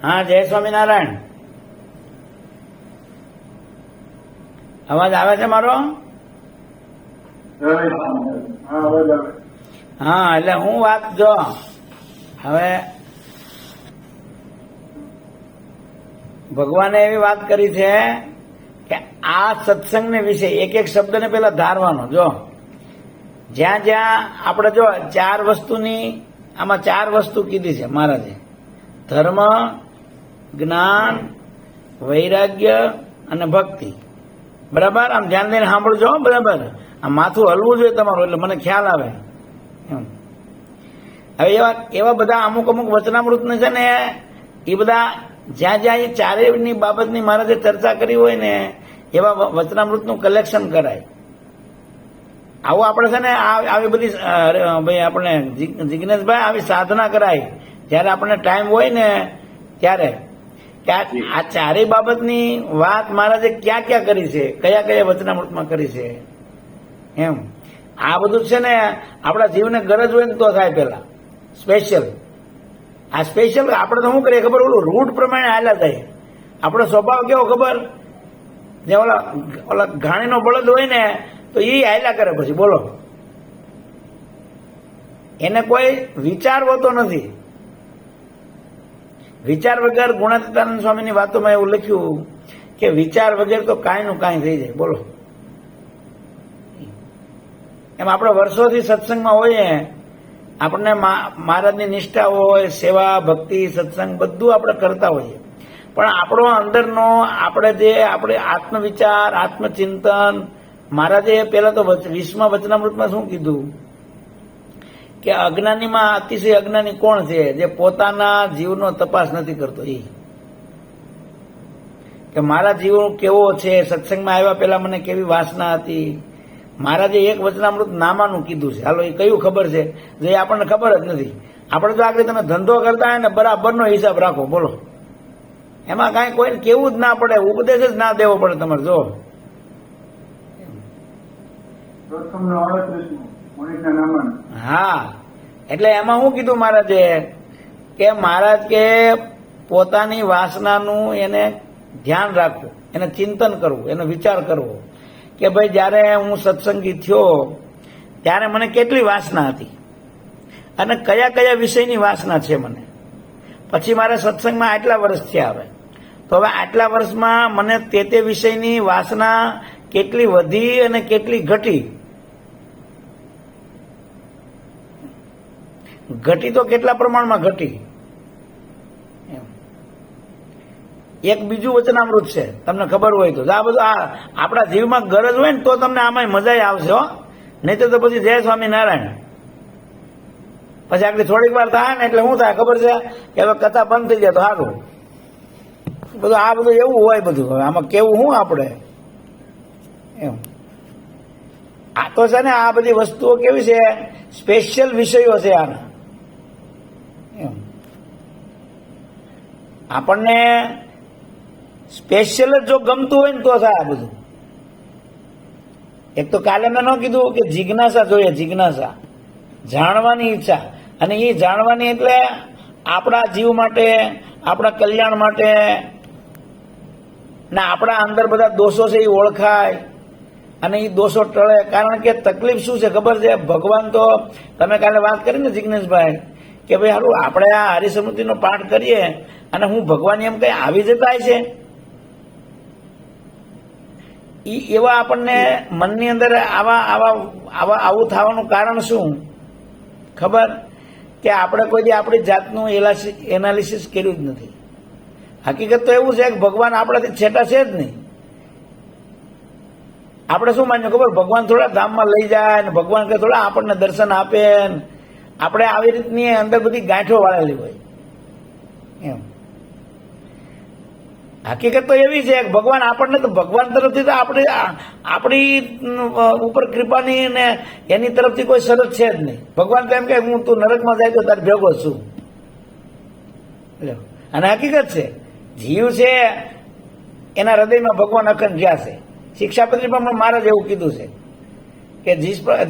હા, જય સ્વામિનારાયણ. અવાજ આવે છે મારો? હા, એટલે હું વાત જો હવે ભગવાને એવી વાત કરી છે કે આ સત્સંગને વિશે એક એક શબ્દને પેલા ધારવાનો. જો જ્યાં જ્યાં આપણે જો ચાર વસ્તુની આમાં ચાર વસ્તુ કીધી છે મહારાજે: ધર્મ, જ્ઞાન, વૈરાગ્ય અને ભક્તિ. બરાબર? આમ ધ્યાન દઈને સાંભળજો. બરાબર? આમ માથું હલવું જોઈએ તમારું, એટલે મને ખ્યાલ આવે. હવે એવા બધા અમુક અમુક વચનામૃતને છે ને, એ બધા જ્યાં જ્યાં એ ચારેયની બાબતની મહારાજે ચર્ચા કરી હોય ને, એવા વચનામૃતનું કલેક્શન કરાય. આવું આપણે છે ને આવી બધી ભાઈ આપણે જિજ્ઞેશભાઈ આવી સાધના કરાય જ્યારે આપણને ટાઈમ હોય ને ત્યારે, કે આ ચારેય બાબતની વાત મહારાજે ક્યાં ક્યાં કરી છે, કયા કયા વચનામૃતમાં કરી છે. એમ આ બધું છે ને આપણા જીવને ગરજ હોય ને તો થાય. પેલા સ્પેશિયલ આ સ્પેશિયલ આપણે તો શું કરીએ ખબર? ઓલું રૂટ પ્રમાણે હાલ્યા થાય. આપણો સ્વભાવ કેવો ખબર? જે ઓલા ઘાણીનો બળદ હોય ને, તો એ હાલ્યા કરે. પછી બોલો, એને કોઈ વિચાર હોતો નથી. વિચાર વગર ગુણાતીતાનંદ સ્વામીની વાતોમાં એવું લખ્યું કે વિચાર વગર તો કાંઈ નું કાંઈ થઈ જાય. બોલો, એમ આપણે વર્ષોથી સત્સંગમાં હોઈએ, આપણને મહારાજની નિષ્ઠા હોય, સેવા, ભક્તિ, સત્સંગ બધું આપણે કરતા હોઈએ, પણ આપણો અંદરનો આપણે આત્મવિચાર, આત્મચિંતન, મહારાજે પેલા તો 20મા વચનામૃતમાં શું કીધું કે અજ્ઞાનીમાં અતિશય અજ્ઞાની કોણ છે? જે પોતાના જીવનો તપાસ નથી કરતો. એ કે મારા જીવ કેવો છે, સત્સંગમાં આવ્યા પેલા મને કેવી વાસના હતી. મહારાજે એક વચનામૃત નામાનું કીધું છે. હાલો, એ કયું ખબર છે? જે આપણને ખબર જ નથી. આપણે તો આગળ તમે ધંધો કરતા હોય ને, બરાબરનો હિસાબ રાખો. બોલો, એમાં કાંઈ કોઈને કેવું જ ના પડે, ઉપદેશ જ ના દેવો પડે તમારે. જો હા, એટલે એમાં શું કીધું મહારાજે કે મહારાજ કે પોતાની વાસનાનું એને ધ્યાન રાખવું, એને ચિંતન કરવું, એનો વિચાર કરવો કે ભાઈ જ્યારે હું સત્સંગી થયો ત્યારે મને કેટલી વાસના હતી અને કયા કયા વિષયની વાસના છે મને. પછી મારે સત્સંગમાં આટલા વર્ષ થયા. હવે તો હવે આટલા વર્ષમાં મને તે વિષયની વાસના કેટલી વધી અને કેટલી ઘટી. ઘટી તો કેટલા પ્રમાણમાં ઘટી. એક બીજું વચનામૃત છે, તમને ખબર હોય તો. આ બધું આપણા જીવમાં ગરજ હોય ને તો તમને આમાં મજા આવશે. હો, નહીં તો પછી જય સ્વામિનારાયણ. પછી આગળ થોડીક વાર થાય ને એટલે શું થાય ખબર છે કે હવે કથા બંધ થઈ જાય તો સારું. બધું આ બધું એવું હોય બધું. હવે આમાં કેવું શું આપણે? એમ આ તો છે ને, આ બધી વસ્તુઓ કેવી છે? સ્પેશિયલ વિષયો છે આના. એમ આપણને સ્પેશિયલ જ જો ગમતું હોય ને તો થાય આ બધું. એક તો કાલે મેં ન કીધું કે જિજ્ઞાસા જોઈએ, જિજ્ઞાસા, જાણવાની ઈચ્છા. અને એ જાણવાની એટલે આપણા જીવ માટે, આપણા કલ્યાણ માટે, ને આપણા અંદર બધા દોષો છે એ ઓળખાય અને એ દોષો ટળે. કારણ કે તકલીફ શું છે ખબર છે? ભગવાન તો, તમે કાલે વાત કરી ને જિજ્ઞેશભાઈ, કે ભાઈ હારું આપણે આ હરિસ્મૃતિનો પાઠ કરીએ અને હું ભગવાન એમ કઈ આવી જતા છે. એવા આપણને મનની અંદર આવું થવાનું કારણ શું ખબર? કે આપણે કોઈ દી આપણી જાતનું એનાલિસિસ કર્યું જ નથી. હકીકત તો એવું છે કે ભગવાન આપણાથી છેટા છે જ નહીં. આપણે શું માન્યું ખબર? ભગવાન થોડા ધામમાં લઈ જાય ને ભગવાન કે થોડા આપણને દર્શન આપે ને, આપણે આવી રીતની અંદર બધી ગાંઠો વાળેલી હોય. એમ હકીકત તો એવી છે કે ભગવાન આપણને તો ભગવાન તરફથી તો આપણી ઉપર કૃપાની ને એની તરફથી કોઈ શરત છે જ નહીં. ભગવાન તો એમ કે હું તું નરકમાં જાય તો તારે ભેગો છું. અને હકીકત છે, જીવ છે એના હૃદયમાં ભગવાન અખંડ ગયા છે. શિક્ષાપત્રીમાં પણ મહારાજ એવું કીધું છે કે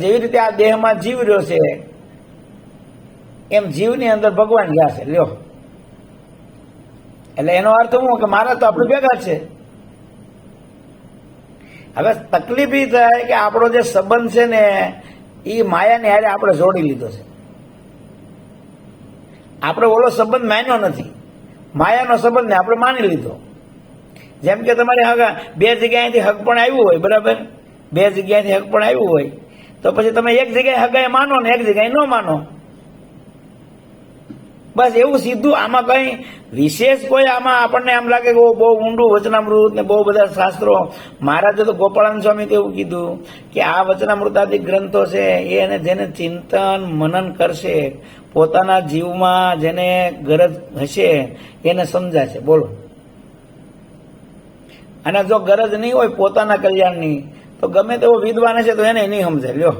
જેવી રીતે આ દેહમાં જીવ રહ્યો છે એમ જીવની અંદર ભગવાન ગયા છે. લ્યો, એટલે એનો અર્થ શું કે મારા તો આપણે ભેગા છે. હવે તકલીફ એ થાય કે આપણો જે સંબંધ છે ને એ માયાને હારે આપણે જોડી લીધો છે. આપણે ઓલો સંબંધ માન્યો નથી, માયાનો સંબંધ ને આપણે માની લીધો. જેમ કે તમારે હવે બે જગ્યાએથી હક પણ આવ્યું હોય, બરાબર, બે જગ્યાએથી હક પણ આવ્યું હોય તો પછી તમે એક જગ્યાએ હગાએ માનો ને એક જગ્યાએ ન માનો, બસ એવું સીધું. આમાં કઈ વિશેષ કોઈ આમાં આપણને એમ લાગે કે બહુ ઊંડું વચનામૃત ને બહુ બધા શાસ્ત્રો. મહારાજે તો ગોપાળાનંદ સ્વામી તો એવું કીધું કે આ વચનામૃતાદિક ગ્રંથો છે એને જેને ચિંતન મનન કરશે, પોતાના જીવમાં જેને ગરજ હશે એને સમજાશે. બોલો. અને જો ગરજ નહીં હોય પોતાના કલ્યાણની તો ગમે તેવો વિદ્વાન હશે તો એને નહીં સમજે. લ્યો,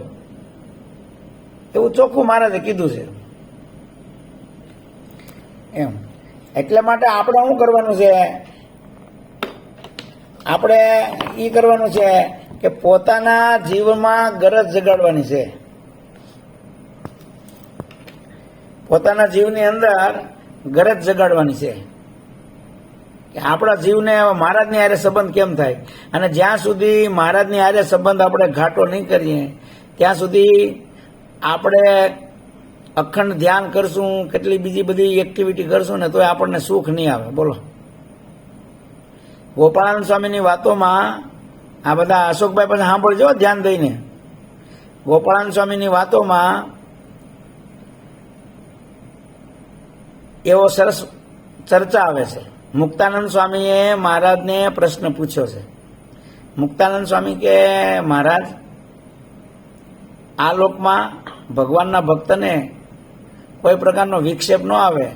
એવું ચોખ્ખું મહારાજે કીધું છે એમ. એટલા માટે આપણે શું કરવાનું છે? આપણે એ કરવાનું છે કે પોતાના જીવનમાં ગરજ જગાડવાની છે. પોતાના જીવની અંદર ગરજ જગાડવાની છે કે આપણા જીવને મહારાજની હારે સંબંધ કેમ થાય. અને જ્યાં સુધી મહારાજની હારે સંબંધ આપણે ઘાટો નહીં કરીએ ત્યાં સુધી આપણે અખંડ ધ્યાન કરશું, કેટલી બીજી બધી એક્ટિવિટી કરશું ને તોય આપણને સુખ નહીં આવે. બોલો. ગોપાળાનંદ સ્વામીની વાતોમાં આ બધા અશોકભાઈ પાસે સાંભળજો ધ્યાન દઈને. ગોપાળાનંદ સ્વામીની વાતોમાં એવો સરસ ચર્ચા આવે છે. મુક્તાનંદ સ્વામીએ મહારાજને પ્રશ્ન પૂછ્યો છે. મુક્તાનંદ સ્વામી કે મહારાજ, આ લોકમાં ભગવાનના ભક્તને કોઈ પ્રકારનો વિક્ષેપ ન આવે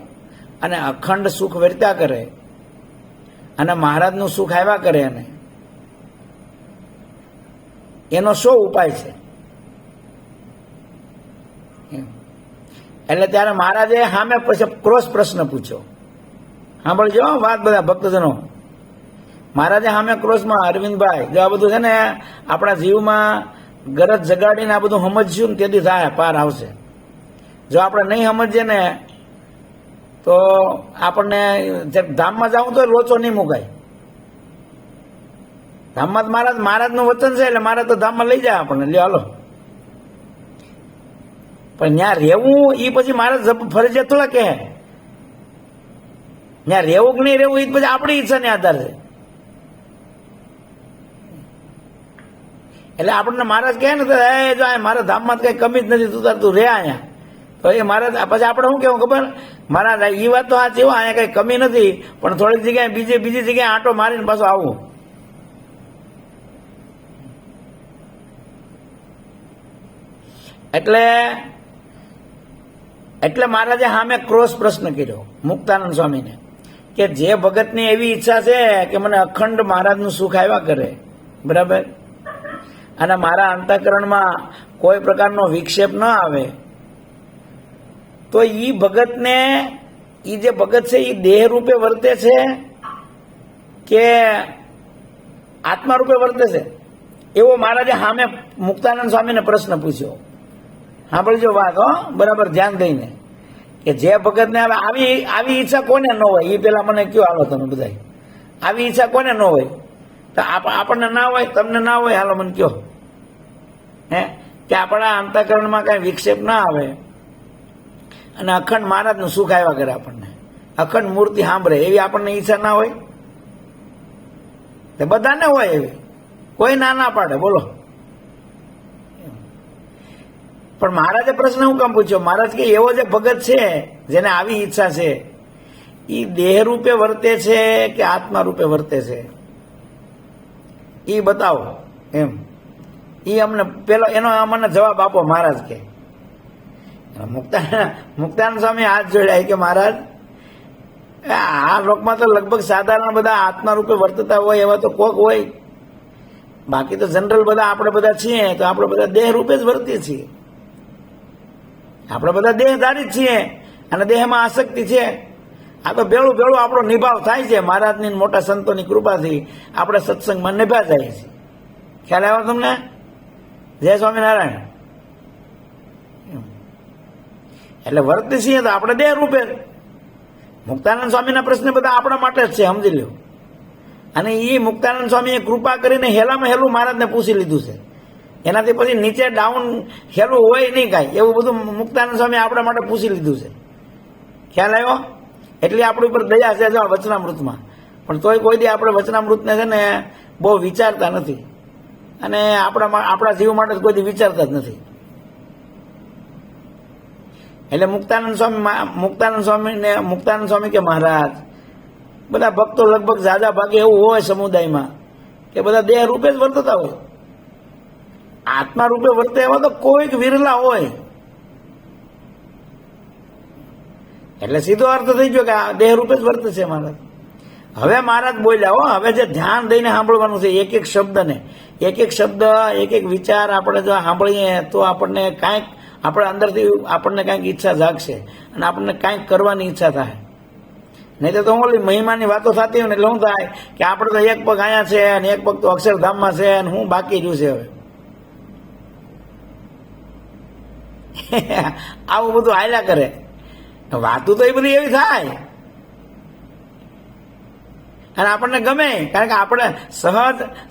અને અખંડ સુખ વર્ત્યા કરે અને મહારાજનું સુખ આવ્યા કરે, અને એનો શો ઉપાય છે? એટલે ત્યારે મહારાજે સામે પછી ક્રોસ પ્રશ્ન પૂછ્યો. સાંભળજો વાત બધા ભક્તજનો. મહારાજે સામે ક્રોસમાં, અરવિંદભાઈ જો આ બધું છે ને આપણા જીવમાં ગરજ જગાડીને આ બધું સમજશું ને તેથી થાય પાર આવશે. જો આપણે નહીં સમજીએ ને તો આપણને ધામમાં જવું તો લોચો નહીં મુકાય. ધામમાં મહારાજનું વચન છે એટલે મહારાજ તો ધામમાં લઈ જાય આપણને. લ્યો હાલો. પણ ત્યાં રહેવું એ પછી મહારાજ ફરજિયાત થોડા કહે. ત્યાં રહેવું કે નહીં રહેવું એ પછી આપણી ઈચ્છાને આધાર છે. એટલે આપણને મહારાજ કહે ને તો એ જો મારા ધામમાં કઈ કમી જ નથી, તું રે અહીંયા. તો એ મહારાજ પછી આપણે શું કેવું ખબર? મહારાજ એ વાત તો સાચી, અહીંયા કઈ કમી નથી, પણ થોડીક જગ્યાએ બીજી જગ્યાએ આંટો મારીને પાછું આવું. એટલે મહારાજે સામે ક્રોસ પ્રશ્ન કર્યો મુક્તાનંદ સ્વામીને કે જે ભગતની એવી ઈચ્છા છે કે મને અખંડ મહારાજનું સુખ આવ્યા કરે, બરાબર, અને મારા અંતઃકરણમાં કોઈ પ્રકારનો વિક્ષેપ ન આવે, તો ઈ ભગતને, ઈ જે ભગત છે એ દેહ રૂપે વર્તે છે કે આત્મા રૂપે વર્તે છે? એવો મહારાજે સામે મુક્તાનંદ સ્વામીને પ્રશ્ન પૂછ્યો. સાંભળજો વાત, હો, બરાબર ધ્યાન દઈને. કે જે ભગતને હવે આવી ઈચ્છા કોને ન હોય એ પેલા મને કયો. હાલો તમે બધા, આવી ઈચ્છા કોને ન હોય? તો આપણને ના હોય, તમને ના હોય, હાલો મને કયો. કે આપણા અંતઃકરણમાં કઈ વિક્ષેપ ના આવે અને અખંડ મહારાજનું સુખ આવ્યા કરે, આપણને અખંડ મૂર્તિ સાંભળે, એવી આપણને ઈચ્છા ના હોય? બધાને હોય એવી, કોઈ ના પાડે. બોલો. પણ મહારાજે પ્રશ્ન શું કામ પૂછ્યો? મહારાજ કે એવો જે ભગત છે જેને આવી ઈચ્છા છે એ દેહ રૂપે વર્તે છે કે આત્મા રૂપે વર્તે છે એ બતાવો એમ. એ અમને પેલો એનો અમને જવાબ આપો મહારાજ કે. મુક્તાનંદ સ્વામી હાથ જોડ્યા કે મહારાજ, આ લોકમાં તો લગભગ સાધારણ બધા આત્મા રૂપે વર્તતા હોય એવા તો કોક હોય, બાકી તો જનરલ બધા આપણે બધા છીએ તો આપણે બધા દેહ રૂપે જ વર્તીએ છીએ. આપણે બધા દેહધારી જ છીએ અને દેહમાં આસક્તિ છે. આ તો ભેળું ભેળું આપણો નિભાવ થાય છે. મહારાજની મોટા સંતોની કૃપાથી આપણે સત્સંગમાં નિભા જાય છે. ખ્યાલ આવ્યો તમને? જય સ્વામિનારાયણ. એટલે વર્તી છીએ તો આપણે દેહ રૂપે, મુક્તાનંદ સ્વામીના પ્રશ્ન બધા આપણા માટે જ છે, સમજી લો. અને એ મુક્તાનંદ સ્વામીએ કૃપા કરીને હેલામાં હેલું મહારાજને પૂછી લીધું છે. એનાથી પછી નીચે ડાઉન હેલું હોય નહીં કાંઈ, એવું બધું મુક્તાનંદ સ્વામી આપણા માટે પૂછી લીધું છે. ખ્યાલ આવ્યો? એટલી આપણી ઉપર દયા છે જો વચનામૃતમાં. પણ તોય કોઈ દી આપણે વચનામૃતને છે ને બહુ વિચારતા નથી, અને આપણા જીવ માટે કોઈ દી વિચારતા જ નથી. એટલે મુક્તાનંદ સ્વામી કે મહારાજ, બધા ભક્તો લગભગ ઝાઝા ભાગે એવું હોય સમુદાયમાં કે બધા દેહ રૂપે જ વર્તતા હોય, આત્મા રૂપે વર્તે એવા તો કોઈક વિરલા હોય. એટલે સીધો અર્થ થઈ ગયો કે આ દેહ રૂપે જ વર્તે છે મહારાજ. હવે મહારાજ બોલ્યા, હો, હવે જે ધ્યાન દઈને સાંભળવાનું છે, એક એક શબ્દને, એક એક શબ્દ, એક એક વિચાર આપણે જો સાંભળીએ તો આપણને કાંઈક, આપણે અંદરથી આપણને કાંઈક ઈચ્છા જાગશે અને આપણને કાંઈક કરવાની ઈચ્છા થાય. નહીં તો ઓલી મહિમાની વાતો થતી હોય ને એટલે શું થાય કે આપણે તો એક પગ અહીંયા છે અને એક પગ તો અક્ષરધામમાં છે અને હું બાકી રહ્યું છે. હવે આવું બધું હાલ્યા કરે. વાતું તો એ બધી એવી થાય અને આપણને ગમે, કારણ કે આપણે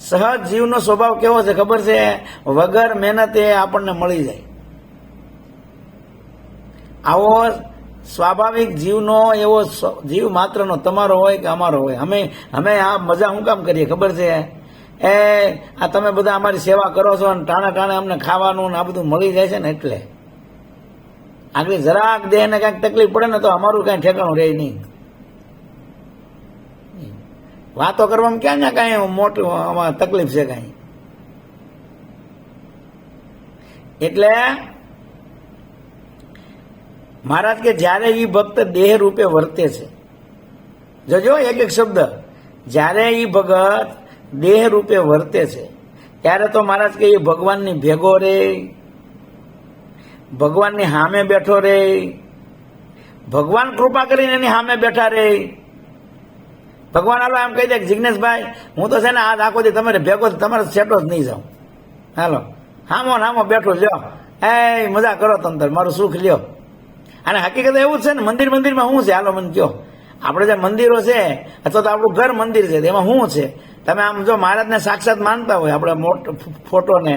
સહજ જીવનો સ્વભાવ કેવો છે ખબર છે? વગર મહેનતે આપણને મળી જાય. આવો સ્વાભાવિક જીવનો એવો જીવ માત્રનો તમારો હોય કે અમારો હોય, અમે આ મજા શું કામ કરીએ ખબર છે? આ તમે બધા અમારી સેવા કરો છો અને ટાણે અમને ખાવાનું ને આ બધું મળી જાય છે ને, એટલે આગળ જરાક દેહને કાંઈક તકલીફ પડે ને તો અમારું કાંઈ ઠેકાણું રહે નહીં. વાતો કરવામાં ક્યાં ને કાંઈ મોટું આમાં તકલીફ છે કાંઈ. એટલે મહારાજ કે જ્યારે એ ભક્ત દેહ રૂપે વર્તે છે, જોજો એક એક શબ્દ, જ્યારે એ ભગત દેહ રૂપે વર્તે છે ત્યારે તો મહારાજ કે એ ભગવાનની ભેગો રે, ભગવાનની સામે બેઠો રે, ભગવાન કૃપા કરીને એની સામે બેઠા રે. ભગવાન હાલો એમ કહી દે કે જિજ્ઞેશભાઈ, હું તો છે ને આજ આખો દી તમારે ભેગો તમારે સેટો જ નહીં જાઉં, હાલો હામો બેઠો લ્યો, મજા કરો તંતર, મારું સુખ લ્યો. અને હકીકત એવું જ છે ને, મંદિરમાં શું છે? હાલો મને કહો. આપણે જે મંદિરો છે અથવા તો આપણું ઘર મંદિર છે એમાં શું છે? તમે આમ જો મહારાજને સાક્ષાત માનતા હોય, આપણે મોટો ફોટોને,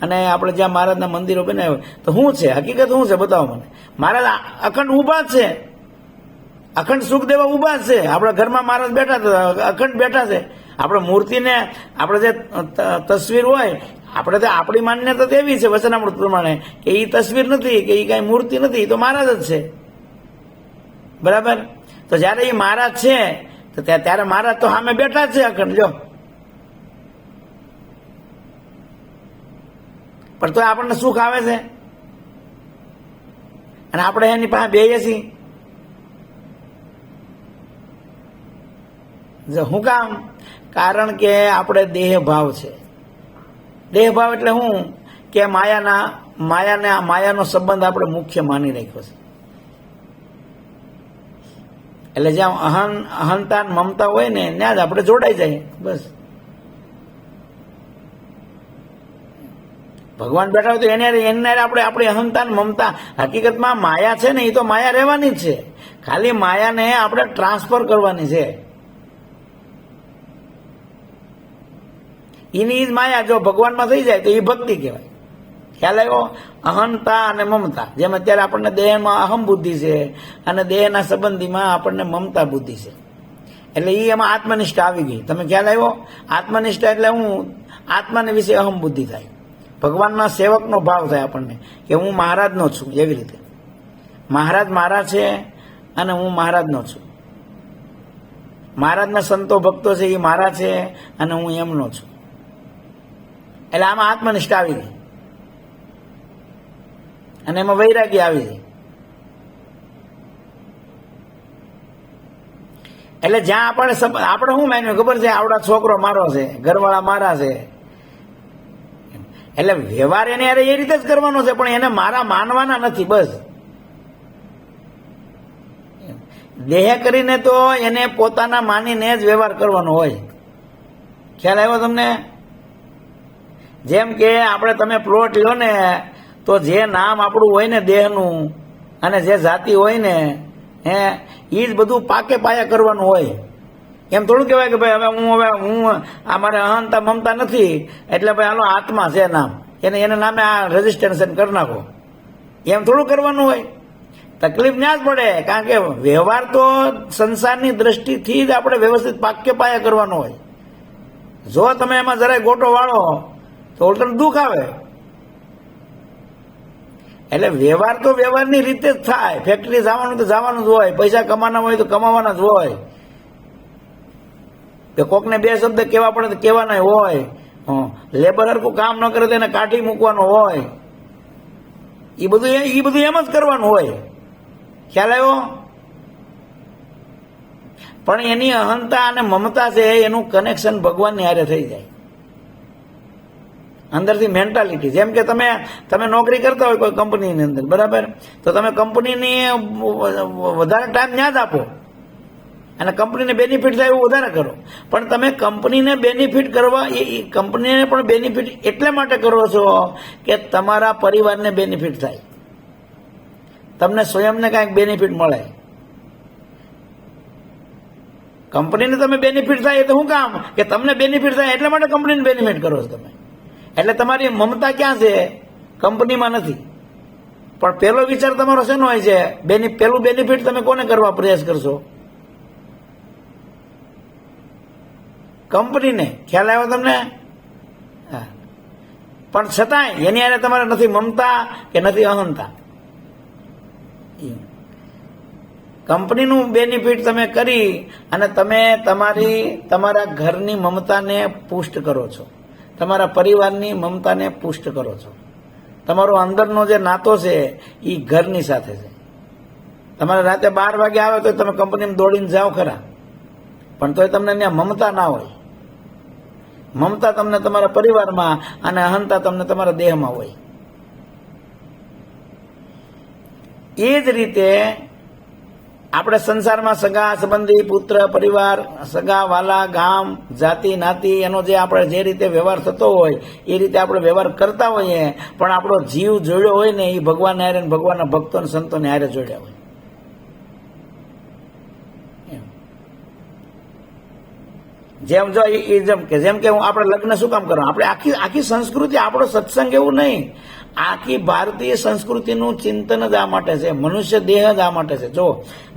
અને આપણે જ્યાં મહારાજના મંદિરો બનાવ્યા હોય તો શું છે? હકીકત શું છે? બતાવો મને. મહારાજ અખંડ ઊભા જ છે, અખંડ સુખ દેવા ઊભા જ છે. આપણા ઘરમાં મહારાજ બેઠા, અખંડ બેઠા છે. આપણે મૂર્તિને, આપણે જે તસવીર હોય, આપણે તો આપણી માન્યતા તો એવી છે વચનામૃત પ્રમાણે કે એ તસવીર નથી, કે એ કાંઈ મૂર્તિ નથી, તો મહારાજ જ છે. બરાબર? તો જ્યારે એ મહારાજ છે તો ત્યારે મહારાજ તો સામે બેઠા જ છે અખંડ, જો. પણ તો આપણને સુખ આવે છે અને આપણે એની પાસે બેહીએ છીએ. શું કામ? કારણ કે આપણે દેહ ભાવ છે. દેહ ભાવ એટલે શું? કે માયાનો સંબંધ આપણે મુખ્ય માની રાખ્યો છે. એટલે જ્યાં અહંતા મમતા હોય ને ત્યાં જ આપણે જોડાઈ જાય, બસ. ભગવાન બેઠા હોય તો એને આપણે આપણી અહંતા મમતા, હકીકતમાં માયા છે ને એ તો માયા રહેવાની જ છે, ખાલી માયાને આપણે ટ્રાન્સફર કરવાની છે. એની જ માયા જો ભગવાનમાં થઈ જાય તો એ ભક્તિ કહેવાય. ખ્યાલ આવ્યો? અહંતા અને મમતા, જેમ અત્યારે આપણને દેહમાં અહમ બુદ્ધિ છે અને દેહના સંબંધીમાં આપણને મમતા બુદ્ધિ છે, એટલે એ એમાં આત્મનિષ્ઠા આવી ગઈ. તમે ખ્યાલ આવ્યો? આત્મનિષ્ઠા એટલે હું આત્માને વિશે અહમ બુદ્ધિ થાય, ભગવાનના સેવકનો ભાવ થાય આપણને કે હું મહારાજનો છું. એવી રીતે મહારાજ મારા છે અને હું મહારાજનો છું. મહારાજના સંતો ભક્તો છે એ મારા છે અને હું એમનો છું. એટલે આમાં આત્મનિષ્ઠા આવી ગઈ અને એમાં વૈરાગ્ય આવી ગઈ. એટલે જ્યાં આપણે શું માન્યું ખબર છે? આવડા છોકરો મારો છે, ઘરવાળા મારા છે, એટલે વ્યવહાર એને એ રીતે જ કરવાનો છે, પણ એને મારા માનવાના નથી. બસ દેહ કરીને તો એને પોતાના માનીને જ વ્યવહાર કરવાનો હોય. ખ્યાલ આવ્યો તમને? જેમ કે આપણે તમે પ્લોટ લો ને તો જે નામ આપણું હોય ને દેહનું અને જે જાતિ હોય ને હે એ જ બધું પાકે પાયા કરવાનું હોય. એમ થોડું કહેવાય કે ભાઈ હવે હું આ મારે અહંતા મમતા નથી એટલે ભાઈ હાલો આત્મા છે નામ, એને નામે આ રજીસ્ટ્રેશન કરી નાખો, એમ થોડું કરવાનું હોય. તકલીફ ના જ પડે, કારણ કે વ્યવહાર તો સંસારની દ્રષ્ટિથી જ આપણે વ્યવસ્થિત પાકે પાયા કરવાનો હોય. જો તમે એમાં જરાય ગોટો વાળો તો ઉલટું દુઃખ આવે. એટલે વ્યવહાર તો વ્યવહારની રીતે જ થાય. ફેક્ટરી જવાનું તો જવાનું જ હોય, પૈસા કમાવાના હોય તો કમાવાના જ હોય, કે કોકને બે શબ્દ કહેવા પડે તો કહેવાના હોય. લેબર હરખું કામ ન કરે તો એને કાઢી મૂકવાનો હોય. એ બધું એમ જ કરવાનું હોય. ખ્યાલ આવ્યો? પણ એની અહંતા અને મમતા છે એનું કનેક્શન ભગવાનની હારે થઈ જાય અંદરથી મેન્ટાલિટી. જેમ કે તમે નોકરી કરતા હોય કોઈ કંપનીની અંદર, બરાબર, તો તમે કંપનીની વધારે ટાઈમ ત્યાં જ આપો અને કંપનીને બેનિફિટ થાય એવું વધારે કરો. પણ તમે કંપનીને બેનિફિટ કરવા, એ કંપનીને પણ બેનિફિટ એટલા માટે કરો છો કે તમારા પરિવારને બેનિફિટ થાય, તમને સ્વયંને કાંઈક બેનિફિટ મળે. કંપનીને તમે બેનિફિટ થાય એ તો શું કામ કે તમને બેનિફિટ થાય એટલા માટે કંપનીને બેનિફિટ કરો છો તમે. એટલે તમારી મમતા ક્યાં છે? કંપનીમાં નથી. પણ પહેલો વિચાર તમારો શેનો હોય છે? પહેલું બેનિફિટ તમે કોને કરવા પ્રયાસ કરશો? કંપનીને. ખ્યાલ આવ્યો તમને? હા. પણ છતાંય એની હારે તમારે નથી મમતા કે નથી અહંતા. કંપનીનું બેનિફિટ તમે કરી અને તમે તમારા ઘરની મમતાને પુષ્ટ કરો છો, તમારા પરિવારની મમતાને પુષ્ટ કરો છો. તમારો અંદરનો જે નાતો છે એ ઘરની સાથે છે. તમારે રાતે 12 વાગે આવે તો તમે કંપનીમાં દોડીને જાઓ ખરા, પણ તોય તમને ત્યાં મમતા ના હોય. મમતા તમને તમારા પરિવારમાં અને અહંતા તમને તમારા દેહમાં હોય. એ જ રીતે આપણે સંસારમાં સગા સંબંધી, પુત્ર, પરિવાર, સગા વાલા, ગામ, જાતિ, નાતિ, એનો જે આપણે જે રીતે વ્યવહાર થતો હોય એ રીતે આપણે વ્યવહાર કરતા હોઈએ, પણ આપણો જીવ જોડ્યો હોય ને એ ભગવાન હારે, ભગવાનના ભક્તો અને સંતોને હારે જોડ્યા હોય. જેમ કે હું આપણે લગ્ન શું કામ કરવા? આપણે આખી સંસ્કૃતિ, આપણો સત્સંગ એવું નહીં, આખી ભારતીય સંસ્કૃતિનું ચિંતન જ આ માટે છે, મનુષ્ય દેહ જ આ માટે છે.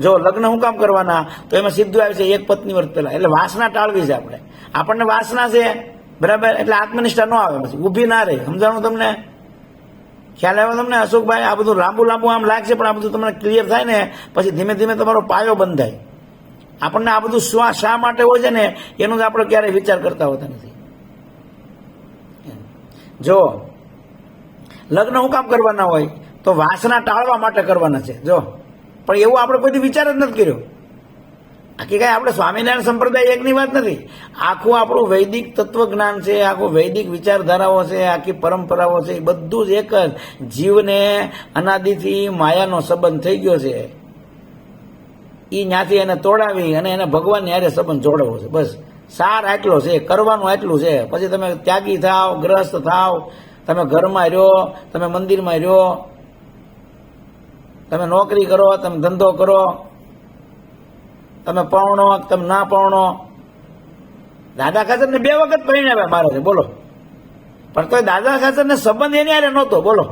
જો લગ્ન શું કામ કરવાના? તો એમાં સીધું આવે છે એક પત્ની વર્ત પહેલા. એટલે વાસના ટાળવી છે. આપણને વાસના છે, બરાબર, એટલે આત્મનિષ્ઠા ન આવે, પછી ઊભી ના રહે. સમજાણું તમને? ખ્યાલ આવ્યો તમને અશોકભાઈ? આ બધું લાંબુ આમ લાગશે, પણ આ બધું તમને ક્લિયર થાય ને પછી ધીમે ધીમે તમારો પાયો બંધાય. આપણને આ બધું શા માટે હોય છે ને એનું જ આપણે ક્યારેય વિચાર કરતા હોતા નથી. જો લગ્ન શું કામ કરવાના હોય? તો વાસના ટાળવા માટે કરવાના છે. જો પણ એવું આપણે કોઈ વિચાર જ નથી કર્યો. આખી કાંઈ આપણે સ્વામિનારાયણ સંપ્રદાય એકની વાત નથી. આખું આપણું વૈદિક તત્વજ્ઞાન છે, આખું વૈદિક વિચારધારાઓ છે, આખી પરંપરાઓ છે, એ બધું જ એક જ જીવને અનાદિથી માયાનો સંબંધ થઈ ગયો છે. એ ત્યાંથી એને તોડાવી અને એને ભગવાનની હારે સંબંધ જોડવો છે. બસ સાર આટલો છે, કરવાનું આટલું છે. પછી તમે ત્યાગી થાવ, ગ્રસ્ત થાવ, તમે ઘરમાં રહ્યો, તમે મંદિરમાં રહ્યો, તમે નોકરી કરો, તમે ધંધો કરો, તમે પૌણો, તમે ના પૌણો. દાદા ખાચરને 2 વખત પરિણાવ્યા મારે છે, બોલો. પણ તો દાદા ખાચરને સંબંધ એની હારે નહોતો, બોલો.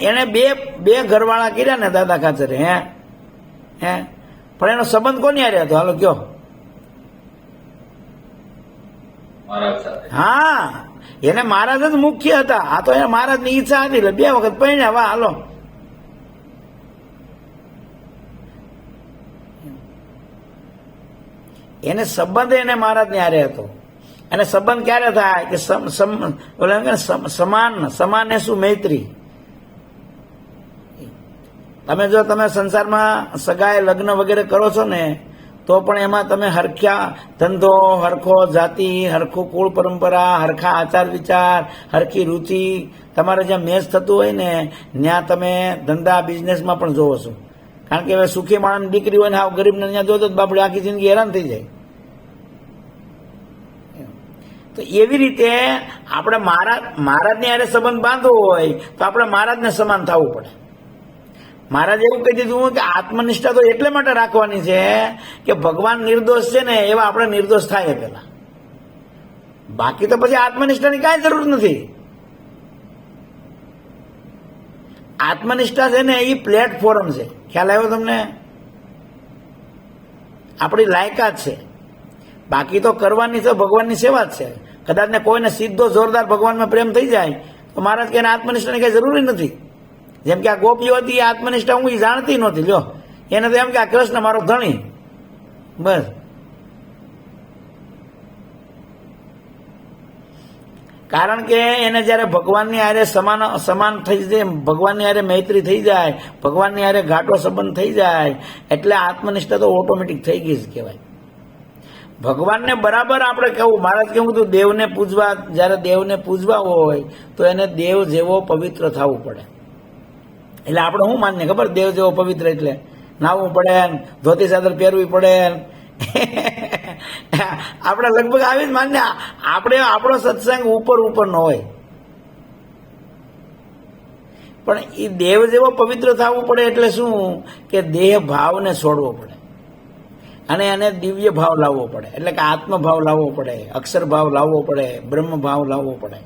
એને બે ઘરવાળા કર્યા ને દાદા ખાચરે, હે પણ એનો સંબંધ કોની હારે હતો? હાલો કયો. હા, એને મહારાજ જ મુખ્ય હતા. આ તો એને મહારાજ ની ઈચ્છા હતી એટલે 2 વખત પરણ્યા. વાહ, હાલો. એને સંબંધ એને મહારાજ ની હારે હતો. અને સંબંધ ક્યારે થાય કે સમાન શું મૈત્રી. તમે સંસારમાં સગાઈ, લગ્ન વગેરે કરો છો ને, તો પણ એમાં તમે હરખ્યા ધંધો, હરખો જાતિ, હરખું કુળ પરંપરા, હરખા આચાર વિચાર, હરખી રુચિ, તમારે જ્યાં મેચ થતું હોય ને ત્યાં તમે ધંધા બિઝનેસમાં પણ જોવો છો. કારણ કે હવે સુખી માણસની દીકરી હોય ને હાવ ગરીબને ત્યાં જોતો જ બાપડે આખી જિંદગી હેરાન થઈ જાય. તો એવી રીતે આપણે મહારાજની હારે સંબંધ બાંધવો હોય તો આપણે મહારાજને સમાન થવું પડે. મહારાજ એવું કહી દીધું કે આત્મનિષ્ઠા તો એટલે માટે રાખવાની છે કે ભગવાન નિર્દોષ છે ને એવા આપણે નિર્દોષ થાય પેલા, બાકી તો પછી આત્મનિષ્ઠાની કાંઈ જરૂર નથી. આત્મનિષ્ઠા છે ને એ પ્લેટફોર્મ છે, ખ્યાલ આવ્યો તમને? આપણી લાયકાત છે, બાકી તો કરવાની તો ભગવાનની સેવા જ છે. કદાચ ને કોઈને સીધો જોરદાર ભગવાનમાં પ્રેમ થઈ જાય તો મહારાજ કે આત્મનિષ્ઠાની કઈ જરૂરી નથી. જેમ કે આ ગોપીઓ હતી એ આત્મનિષ્ઠા હું જાણતી નહોતી, લ્યો એને તો એમ કે આ કૃષ્ણ મારો ધણી, બસ. કારણ કે એને જયારે ભગવાનની હારે સમાન થઈ જાય, ભગવાનની હારે મૈત્રી થઈ જાય, ભગવાનની હારે ઘાટો સંબંધ થઈ જાય એટલે આત્મનિષ્ઠા તો ઓટોમેટિક થઈ ગઈ જ કહેવાય. ભગવાનને બરાબર આપણે કહું, મહારાજ કેવું હતું, દેવને પૂજવા, જયારે દેવને પૂજવા હોય તો એને દેવ જેવો પવિત્ર થવું પડે. એટલે આપણે શું માનીએ ખબર? દેવ જેવો પવિત્ર એટલે નાહવું પડે, ધોતી ચાદર પહેરવી પડે. આપણે લગભગ આવી જ માનીએ. આપણે આપણો સત્સંગ ઉપરનો હોય, પણ એ દેવ જેવો પવિત્ર થવું પડે એટલે શું કે દેહ ભાવને છોડવો પડે અને એને દિવ્ય ભાવ લાવવો પડે. એટલે કે આત્મભાવ લાવવો પડે, અક્ષર ભાવ લાવવો પડે, બ્રહ્મ ભાવ લાવવો પડે.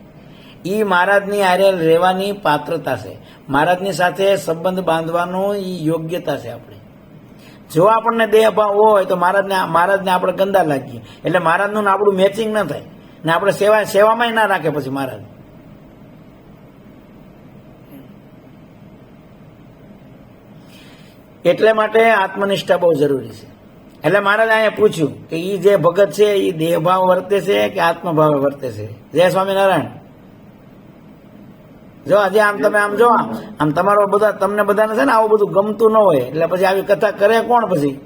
એ મહારાજની હારે રહેવાની પાત્રતા છે, મહારાજની સાથે સંબંધ બાંધવાનો એ યોગ્યતા છે આપણી. જો આપણને દેહ ભાવ હોય તો મહારાજને આપણે ગંદા લાગીએ, એટલે મહારાજનું આપણું મેચિંગ ન થાય ને આપણે સેવામાં ના રાખે પછી મહારાજ. એટલે માટે આત્મનિષ્ઠા બહુ જરૂરી છે. એટલે મહારાજ અહીંયા પૂછ્યું કે એ જે ભગત છે એ દેહ ભાવ વર્તે છે કે આત્મભાવે વર્તે છે? જય સ્વામિનારાયણ. જો આજે આમ તમે આમ જો આમ તમારો બધા તમને બધાને છે ને આવું બધું ગમતું ન હોય એટલે પછી આવી કથા કરે કોણ? પછી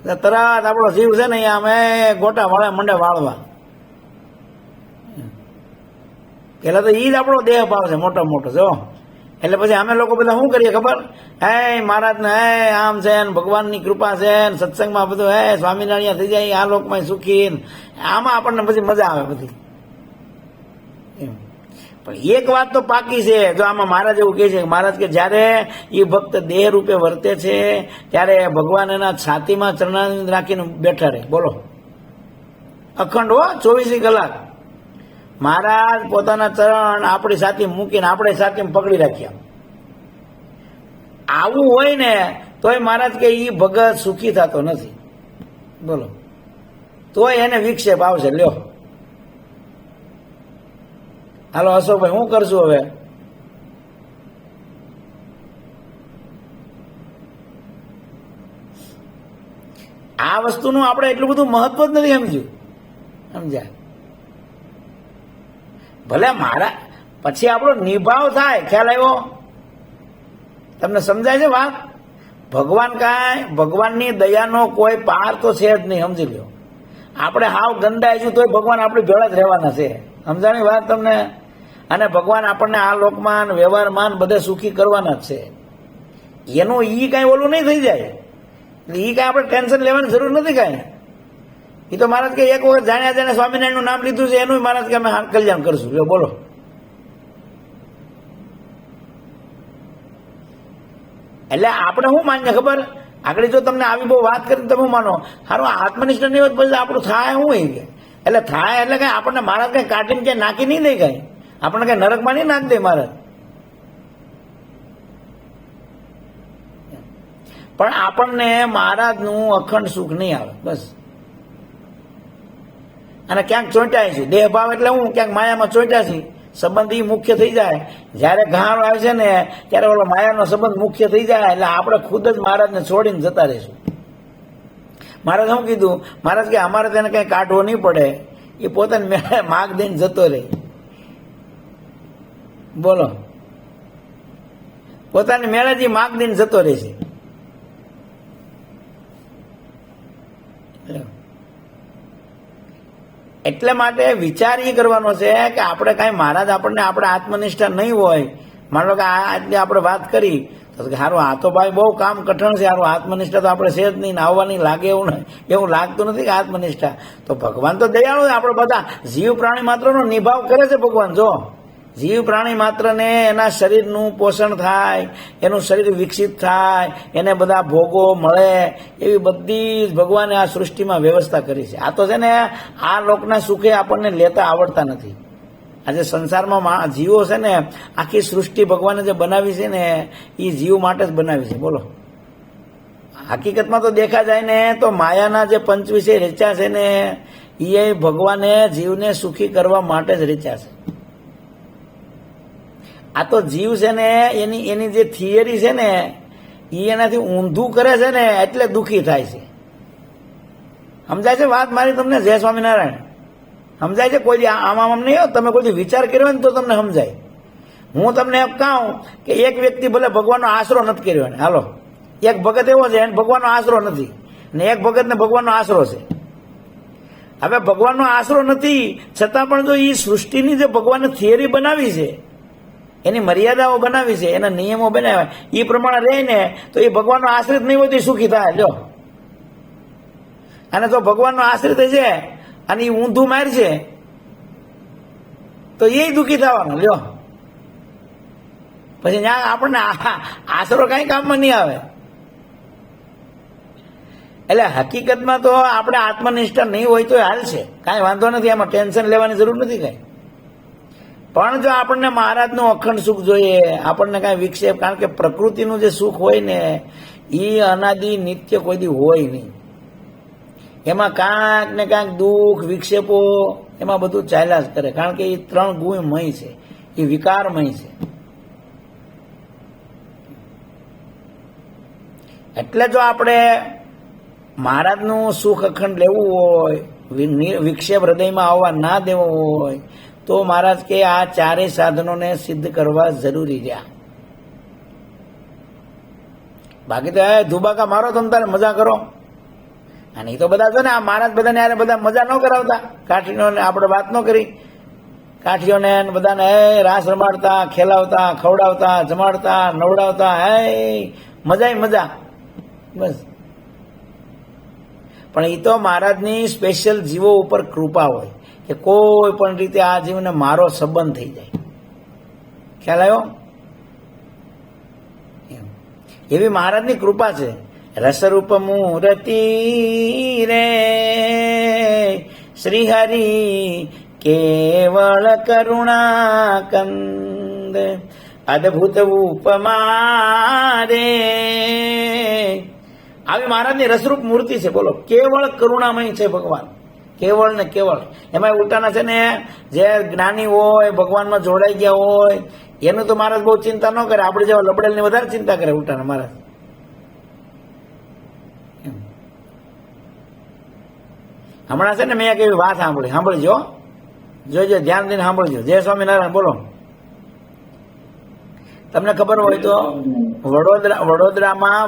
તરત આપણો જીવ છે ને અહીંયા અમે ગોટા વાળે મંડે વાળવા. પેલા તો ઈ જ આપણો દેહ ભાવ છે મોટો મોટો. જો એટલે પછી અમે લોકો બધા શું કરીએ ખબર? હે મહારાજ ને હે આમ છે ને ભગવાનની કૃપા છે ને સત્સંગમાં બધું હે સ્વામિનારાયણ થઈ જાય, આ લોકમાં સુખી, આમાં આપણને પછી મજા આવે બધી. પણ એક વાત તો પાકી છે, જો આમાં મહારાજ એવું કહે છે, મહારાજ કે જયારે એ ભક્ત દેહ રૂપે વર્તે છે ત્યારે ભગવાન એના છાતીમાં ચરણારવિંદ રાખીને બેઠા રહે. બોલો, અખંડ હો, 24 કલાક મહારાજ પોતાના ચરણ આપણી છાતી મૂકીને આપણે છાતીમાં પકડી રાખ્યા. આવું હોય ને તોય મહારાજ કે એ ભગત સુખી થતો નથી. બોલો, તોય એને વિક્ષેપ આવશે. લ્યો હાલો અશોકભાઈ, શું કરશું હવે? આ વસ્તુનું આપણે એટલું બધું મહત્વ જ નથી સમજ્યું. સમજ્યા? ભલે મારા પછી આપણો નિભાવ થાય. ખ્યાલ આવ્યો? તમને સમજાય છે વાત? ભગવાનની દયાનો કોઈ પાર તો છે જ નહીં. સમજી લ્યો, આપણે હાવ ગંદાઈશું તોય ભગવાન આપણી ભેળા જ રહેવાના છે. સમજાણી વાત તમને? અને ભગવાન આપણને આ લોકમાં વ્યવહારમાં બધે સુખી કરવાના જ છે. એનું ઈ કઈ ઓલું નહીં થઈ જાય, ઈ કઈ આપણે ટેન્શન લેવાની જરૂર નથી કાંઈ. એ તો મહારાજ કે એક વખત જાણ્યા જાણે સ્વામિનારાયણનું નામ લીધું છે એનું મહારાજ કે અમે કલ્યાણ કરશું. લ્યો બોલો, એટલે આપણે શું માનીએ ખબર? આગળ જો તમને આવી બહુ વાત કરીને તમે માનો સારું આત્મનિષ્ઠ નહીં હોય પછી આપણું થાય શું? એટલે થાય એટલે કઈ આપણને મહારાજ કઈ કાઢીને ક્યાંય નાખી નહીં દે, કઈ આપણને કઈ નરકમાં નહીં નાખી દે મહારાજ. પણ આપણને મહારાજનું અખંડ સુખ નહીં આવે બસ. અને ક્યાંક ચોંટ્યા છે દેહ ભાવ એટલે હું ક્યાંક માયામાં ચોંટ્યા છે, સંબંધ ઈ મુખ્ય થઈ જાય. જયારે ઘાણ આવે છે ને ત્યારે ઓલો માયાનો સંબંધ મુખ્ય થઈ જાય એટલે આપણે ખુદ જ મહારાજને છોડીને જતા રહીશું. મહારાજ શું કીધું? મહારાજ કે અમારે તેને કઈ કાઢવો નહીં પડે, એ પોતાની મેળે માગ દઈને જતો રહે. બોલો, પોતાની મેળે માગ દઈને જતો રહેશે. એટલે માટે વિચાર એ કરવાનો છે કે આપણે કઈ મહારાજ આપણને આપણે આત્મનિષ્ઠા નહીં હોય, માનો કે આજે આપણે વાત કરી તો સારું આ તો ભાઈ બહુ કામ કઠણ છે, સારું આત્મનિષ્ઠા તો આપણે છે જ નહીં, આવવાની લાગે એવું લાગતું નથી કે આત્મનિષ્ઠા. તો ભગવાન તો દયાળુ, આપણે બધા જીવ પ્રાણી માત્રનો નિભાવ કરે છે ભગવાન. જો જીવ પ્રાણી માત્રને એના શરીરનું પોષણ થાય, એનું શરીર વિકસિત થાય, એને બધા ભોગો મળે, એવી બધી જ ભગવાને આ સૃષ્ટિમાં વ્યવસ્થા કરી છે. આ તો છે ને આ લોકના સુખે આપણને લેતા આવડતા નથી. આજે સંસારમાં જીવો છે ને, આખી સૃષ્ટિ ભગવાને જે બનાવી છે ને એ જીવ માટે જ બનાવી છે. બોલો, હકીકતમાં તો દેખા જાય ને તો માયાના જે પંચવિષય રચ્યા છે ને એ ભગવાને જીવને સુખી કરવા માટે જ રચ્યા છે. આ તો જીવ છે ને એની જે થિયરી છે ને એ એનાથી ઊંધું કરે છે ને એટલે દુઃખી થાય છે. સમજાય છે વાત મારી તમને? જય સ્વામિનારાયણ. સમજાય છે? કોઈ આમ નહીં, તમે કોઈ વિચાર કર્યો ને તો તમને સમજાય. હું તમને એમ કહું કે એક વ્યક્તિ ભલે ભગવાનનો આશરો નથી કર્યો ને, હાલો એક ભગત એવો છે એને ભગવાનનો આશરો નથી ને એક ભગતને ભગવાનનો આશરો છે. હવે ભગવાનનો આશરો નથી છતાં પણ જો એ સૃષ્ટિની જે ભગવાને થિયરી બનાવી છે, એની મર્યાદાઓ બનાવી છે, એના નિયમો બનાવ્યા, એ પ્રમાણે રહીને તો એ ભગવાનનો આશ્રિત નહીં હોય તો સુખી થાય. જો, અને જો ભગવાનનો આશ્રિત છે અને એ ઊંધું માર છે તો એ દુઃખી થવાનો. લ્યો, પછી ત્યાં આપણને આશરો કઈ કામમાં નહીં આવે. એટલે હકીકતમાં તો આપણે આત્મનિષ્ઠા નહીં હોય તો હાલ છે, કાંઈ વાંધો નથી, એમાં ટેન્શન લેવાની જરૂર નથી કઈ. પણ જો આપણને મહારાજનું અખંડ સુખ જોઈએ, આપણને કાંઈ વિક્ષેપ, કારણ કે પ્રકૃતિનું જે સુખ હોય ને એ અનાદિ નિત્ય કોઈ દી હોય નહીં. એમાં કાંઈક ને કાંઈક દુઃખ વિક્ષેપો એમાં બધું ચાલ્યા જ કરે, કારણ કે એ ત્રણ ગુણમય છે, એ વિકારમય છે. એટલે જો આપણે મહારાજનું સુખ અખંડ લેવું હોય, વિક્ષેપ હૃદયમાં આવવા ના દેવો હોય તો મહારાજ કે આ ચારેય સાધનોને સિદ્ધ કરવા જરૂરી રહ્યા. બાકી તો ધુબાકા મારો તમે તારે મજા કરો. અને એ તો બધા છે ને આ મહારાજ બધાને યારે બધા મજા ન કરાવતા. કાઠીઓને આપણે વાત ન કરી, કાઠીઓને બધાને રાસ રમાડતા, ખેલાવતા, ખવડાવતા, જમાડતા, નવડાવતા, મજા મજા બસ. પણ એ તો મહારાજની સ્પેશિયલ જીવો ઉપર કૃપા હોય કે કોઈ પણ રીતે આ જીવને મારો સંબંધ થઈ જાય. ખ્યાલ આવ્યો? એવી મહારાજની કૃપા છે. રસરૂપ મૂર્તિ રે શ્રીહરિ કેવળ કરુણા કંદ અદભુત ઉપમા રે. આવી મહારાજની રસરૂપ મૂર્તિ છે. બોલો, કેવળ કરુણામય છે ભગવાન, કેવળ ને કેવળ. એમાં ઉલટાના છે ને જે જ્ઞાની હોય, ભગવાનમાં જોડાઈ ગયા હોય, એનું તો મહારાજ બહુ ચિંતા ન કરે. આપણે જેવા લબડેલની વધારે ચિંતા કરે ઉલટાના મહારાજ. હમણાં છે ને મેં એક એવી વાત સાંભળજો, જોજો, ધ્યાન દઈને સાંભળજો. જય સ્વામિનારાયણ. બોલો, તમને ખબર હોય તો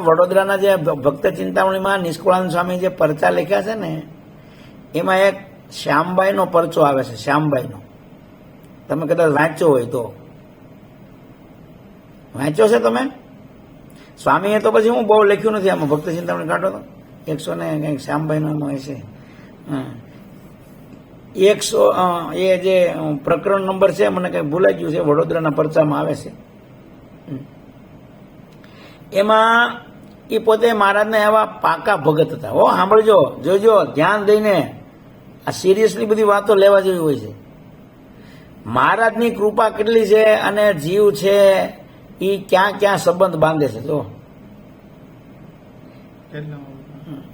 વડોદરાના જે ભક્ત ચિંતામણીમાં નિષ્કુળાનંદ સ્વામી જે પરચા લખ્યા છે ને એમાં એક શ્યામબાઈનો પરચો આવે છે. શ્યામબાઈનો તમે કદાચ વાંચ્યો હોય તો. વાંચ્યો છે તમે? સ્વામીએ તો પછી હું બહુ લખ્યું નથી આમાં. ભક્ત ચિંતામણી કાઢો તો 100 ને કંઈક શ્યામબાઈનો એમાં હશે. 100 એ જે પ્રકરણ નંબર છે મને કંઈક ભૂલાઈ ગયું છે, વડોદરાના પરચામાં આવે છે. એમાં એ પોતે મહારાજના એવા પાકા ભગત હતા. હો, સાંભળજો, જોજો, ધ્યાન દઈને. આ સિરિયસલી બધી વાતો લેવા જેવી હોય છે. મહારાજની કૃપા કેટલી છે અને જીવ છે એ ક્યાં ક્યાં સંબંધ બાંધે છે. જો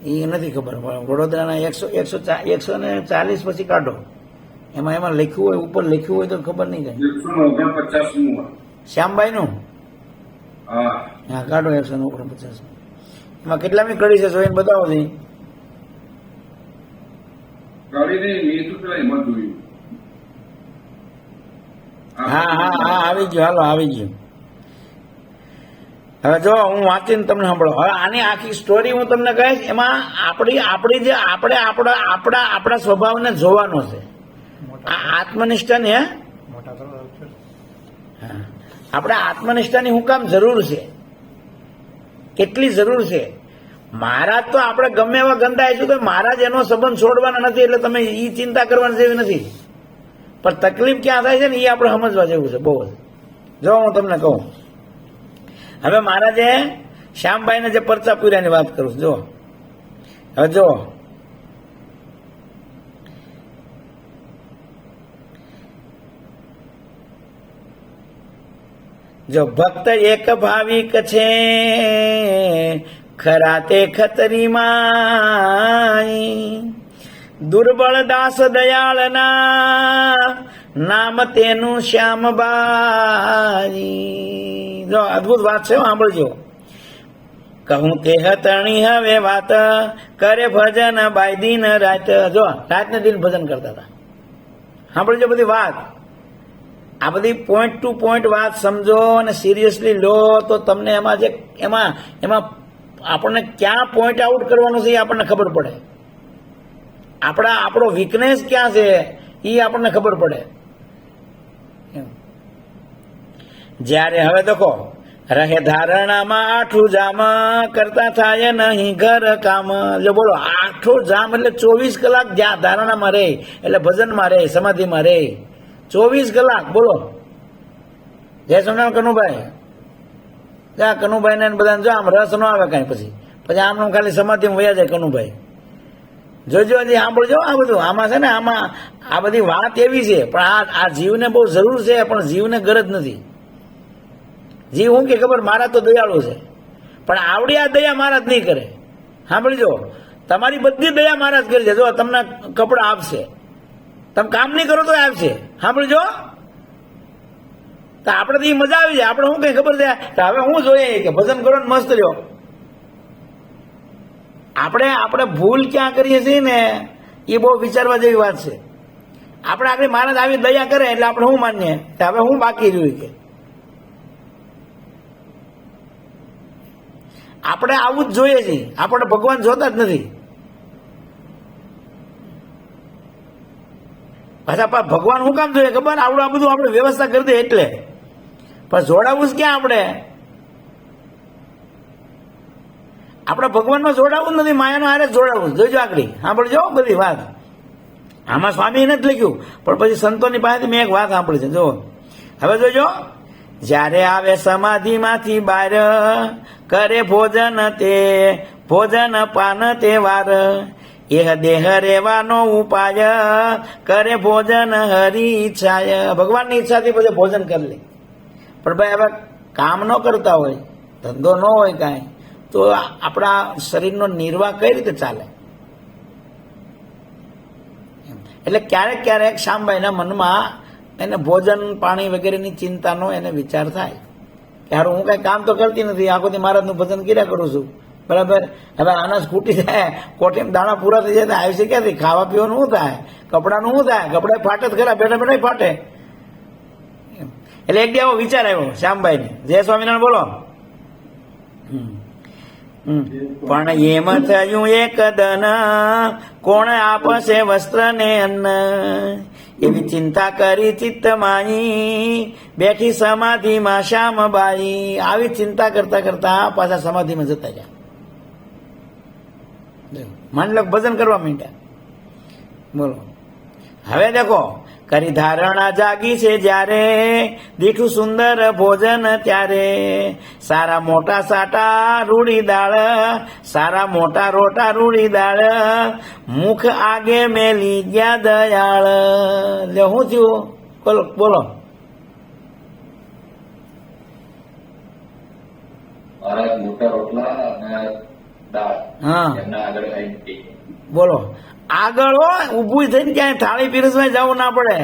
એ નથી ખબર. વડોદરાના 140 પછી કાઢો, એમાં લખ્યું હોય, ઉપર લખ્યું હોય તો ખબર નહીં કઈ. 149 શ્યામબાઈ નું, હા કાઢો 149. એમાં કેટલામી કડી છે જોઈને બતાવો છે. હા હા હા, આવી ગયો. હાલો, આવી ગયો. હવે જો હું વાંચીને તમને સાંભળો. હવે આની આખી સ્ટોરી હું તમને કહીશ. એમાં આપણી જે આપણા સ્વભાવને જોવાનો છે. આ આત્મનિષ્ઠાની આપણે આત્મનિષ્ઠાની હું કામ જરૂર છે, કેટલી જરૂર છે. મહારાજ તો આપણે ગમે એવા ગંદા આવીશું તો મહારાજ એનો સંબંધ છોડવાના નથી. એટલે તમે એ ચિંતા કરવાની જેવી નથી. પણ તકલીફ ક્યાં થાય છે ને એ આપણે સમજવા જેવું છે બહુ જ. જો હું તમને કહું, હવે મારા જે શ્યામભાઈને જે પરચા પૂર્યાની વાત કરું છું, જો હવે જો ભક્ત એક ભાવિક છે ખરા તે ખતરી માઈ, દુર્બળ દાસ દયાળના નામ તેનું શ્યામબાઈ. જો અદભુત વાત છે, સાંભળજો. કહું તે હતણી હવે વાત કરે ભજન બાય દિન રાત. જો રાત ને દિન ભજન કરતા હતા. સાંભળજો બધી વાત. આ બધી પોઈન્ટ ટુ પોઈન્ટ વાત સમજો અને સિરિયસલી લો તો તમને એમાં આપણને ક્યાં પોઈન્ટ આઉટ કરવાનું છે એ આપણને ખબર પડે. આપણો વીકનેસ ક્યાં છે એ આપણને ખબર પડે. જ્યારે હવે દેખો, રહે ધારણામાં આઠું જામ કરતા થાય નહીં ઘર કામ. જો બોલો, આઠું જામ એટલે 24 કલાક જ્યાં ધારણામાં રહે એટલે ભજનમાં રહે, સમાધિમાં રહે. 24 કલાક બોલો. જય સોમનાથ કનુભાઈ, જા કનુભાઈ ને બધાને જો આમ રસ ન આવે કઈ, પછી આમ ખાલી સમાધિમાં વયા જાય કનુભાઈ. જોજો હજી સાંભળજો આ બધું. આમાં છે ને, આમાં આ બધી વાત એવી છે, પણ આ જીવને બહુ જરૂર છે, પણ જીવને ગરજ નથી. જીવ હું કે ખબર, મારા તો દયાળુ છે, પણ આવડી આ દયા મહારાજ નહીં કરે. સાંભળજો, તમારી બધી દયા મહારાજ કરી છે. જો તમને કપડા આપશે, તમે કામ નહીં કરો તો આપશે. સાંભળજો, તો આપણે તો એ મજા આવી જાય. આપણે શું કઈ ખબર છે કે હવે હું જોઈએ કે ભજન કરો ને મસ્ત રહ્યો. આપણે ભૂલ ક્યાં કરીએ છીએ ને એ બહુ વિચારવા જેવી વાત છે. આપણે આગળ મહારાજ આવી દયા કરે એટલે આપણે શું માનીએ કે હવે હું બાકી રહ્યું કે આપણે આવું જ જોઈએ છીએ. આપણે ભગવાન જોતા જ નથી. પાછા ભગવાન શું કામ જોઈએ ખબર? આવડું આ બધું આપણે વ્યવસ્થા કરી દે એટલે. પણ જોડાવું જ ક્યાં? આપણે ભગવાનમાં જોડાવું નથી, માયાનો હારે જોડાવું. જોઈજો આગળ સાંભળજો બધી વાત. આમાં સ્વામી નથી લખ્યું, પણ પછી સંતોની પાસેથી મેં એક વાત સાંભળી છે. જો હવે જોજો, જ્યારે આવે સમાધિમાંથી બહાર કરે ભોજન પાન તહેવાર, એ દેહ રેવાનો ઉપાય કરે ભોજન હરી ઈચ્છાય. ભગવાનની ઈચ્છાથી પછી ભોજન કરી લે. પણ ભાઈ હવે કામ ન કરતા હોય, ધંધો ન હોય કાંઈ, તો આપણા શરીરનો નિર્વાહ કઈ રીતે ચાલે? એટલે ક્યારેક શ્યામભાઈના મનમાં એને ભોજન પાણી વગેરેની ચિંતાનો એને વિચાર થાય કે હારું હું કઈ કામ તો કરતી નથી, આખો દી મહારાજનું ભજન કર્યા કરું છું, બરાબર. હવે અનાજ ખૂટી જાય, કોઠીમાં દાણા પૂરા થઈ જાય તો આવશે ક્યાંથી? ખાવા પીવાનું શું થાય? કપડાનું શું થાય? કપડા ફાટે જ ખરા, બેઠા બેઠા ફાટે. એટલે એક દી આવો વિચાર આવ્યો શ્યામભાઈને. જય સ્વામિનારાયણ બોલો. પણ એમ થયું એક દન, કોણ આપશે વસ્ત્ર ને અન્ન, એવી ચિંતા કરી ચિત્તમાઈ, બેઠી સમાધિમાં શ્યામબાઈ. આવી ચિંતા કરતા કરતા પાછા સમાધિમાં જતા ગયા. માની લો ભજન કરવા માંડ્યા. બોલો, હવે દેખો, કરી ધારણા જાગી છે જ્યારે, દીઠું સુંદર ભોજન ત્યારે, સારા મોટા સાટા રૂડી દાળ, સારા મોટા રોટા રૂડી દાળ, મુખ આગે મેલી ગયા દયાળ. લે શું થયું? બોલો. મોટા રોટલા અને દાળ, હા, એમના આગળ બોલો. આગળ ઉભું થઈને ક્યાંય થાળી પીરસવા જવું ના પડે.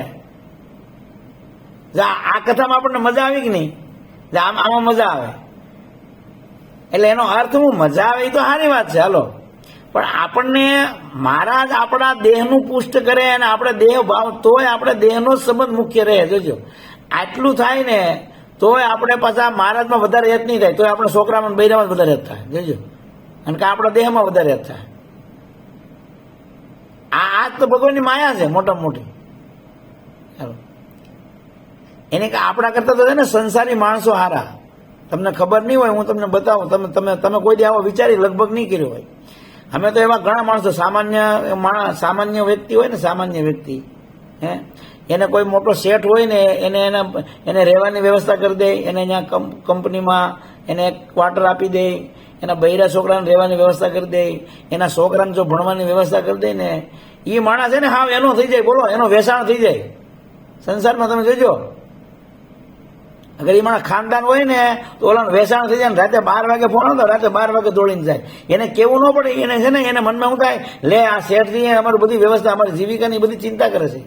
આ કથામાં આપણને મજા આવી કે નહીં? આમાં મજા આવે. એટલે એનો અર્થ હું મજા આવે એ તો સારી વાત છે, હાલો. પણ આપણને મહારાજ આપણા દેહનું પુષ્ટ કરે અને આપણે દેહ ભાવ, તોય આપણે દેહનો જ સંબંધ મુખ્ય રહે. જોજો, આટલું થાય ને તોય આપણે પાછા મહારાજમાં વધારે હેત નહીં થાય, તોય આપણે છોકરામાં બૈરામાં વધારે હેત થાય. જોજો, અને કે આપણા દેહમાં વધારે હેત થાય. આ તો ભગવાનની માયા છે મોટા મોટી. એને કે આપણા કરતા તો છે ને સંસારી માણસો હારા. તમને ખબર નહીં હોય, હું તમને બતાવું. તમે કોઈ દી આવો વિચારી લગભગ નહીં કર્યો હોય. અમે તો એવા ઘણા માણસો, સામાન્ય વ્યક્તિ હોય ને, સામાન્ય વ્યક્તિ, એને કોઈ મોટો શેઠ હોય ને એને રહેવાની વ્યવસ્થા કરી દે, એને અહીંયા કંપનીમાં એને ક્વાર્ટર આપી દે, એના બૈરા છોકરાને રહેવાની વ્યવસ્થા કરી દે, એના છોકરાને જો ભણવાની વ્યવસ્થા કરી દે ને, એ માણસ છે ને હા એનો થઈ જાય, બોલો એનો વેચાણ થઈ જાય સંસારમાં. તમે જોજો, અગર એ માણસ ખાનદાન હોય ને તો ઓલાનું વેચાણ થઈ જાય ને રાતે 12 વાગે ફોન આવતો, રાતે 12 વાગે દોડીને જાય. એને કેવું ન પડે, એને છે ને એને મનમાં શું થાય, લે આ શેઠજી અમારી બધી વ્યવસ્થા, અમારી જીવિકાની બધી ચિંતા કરે છે.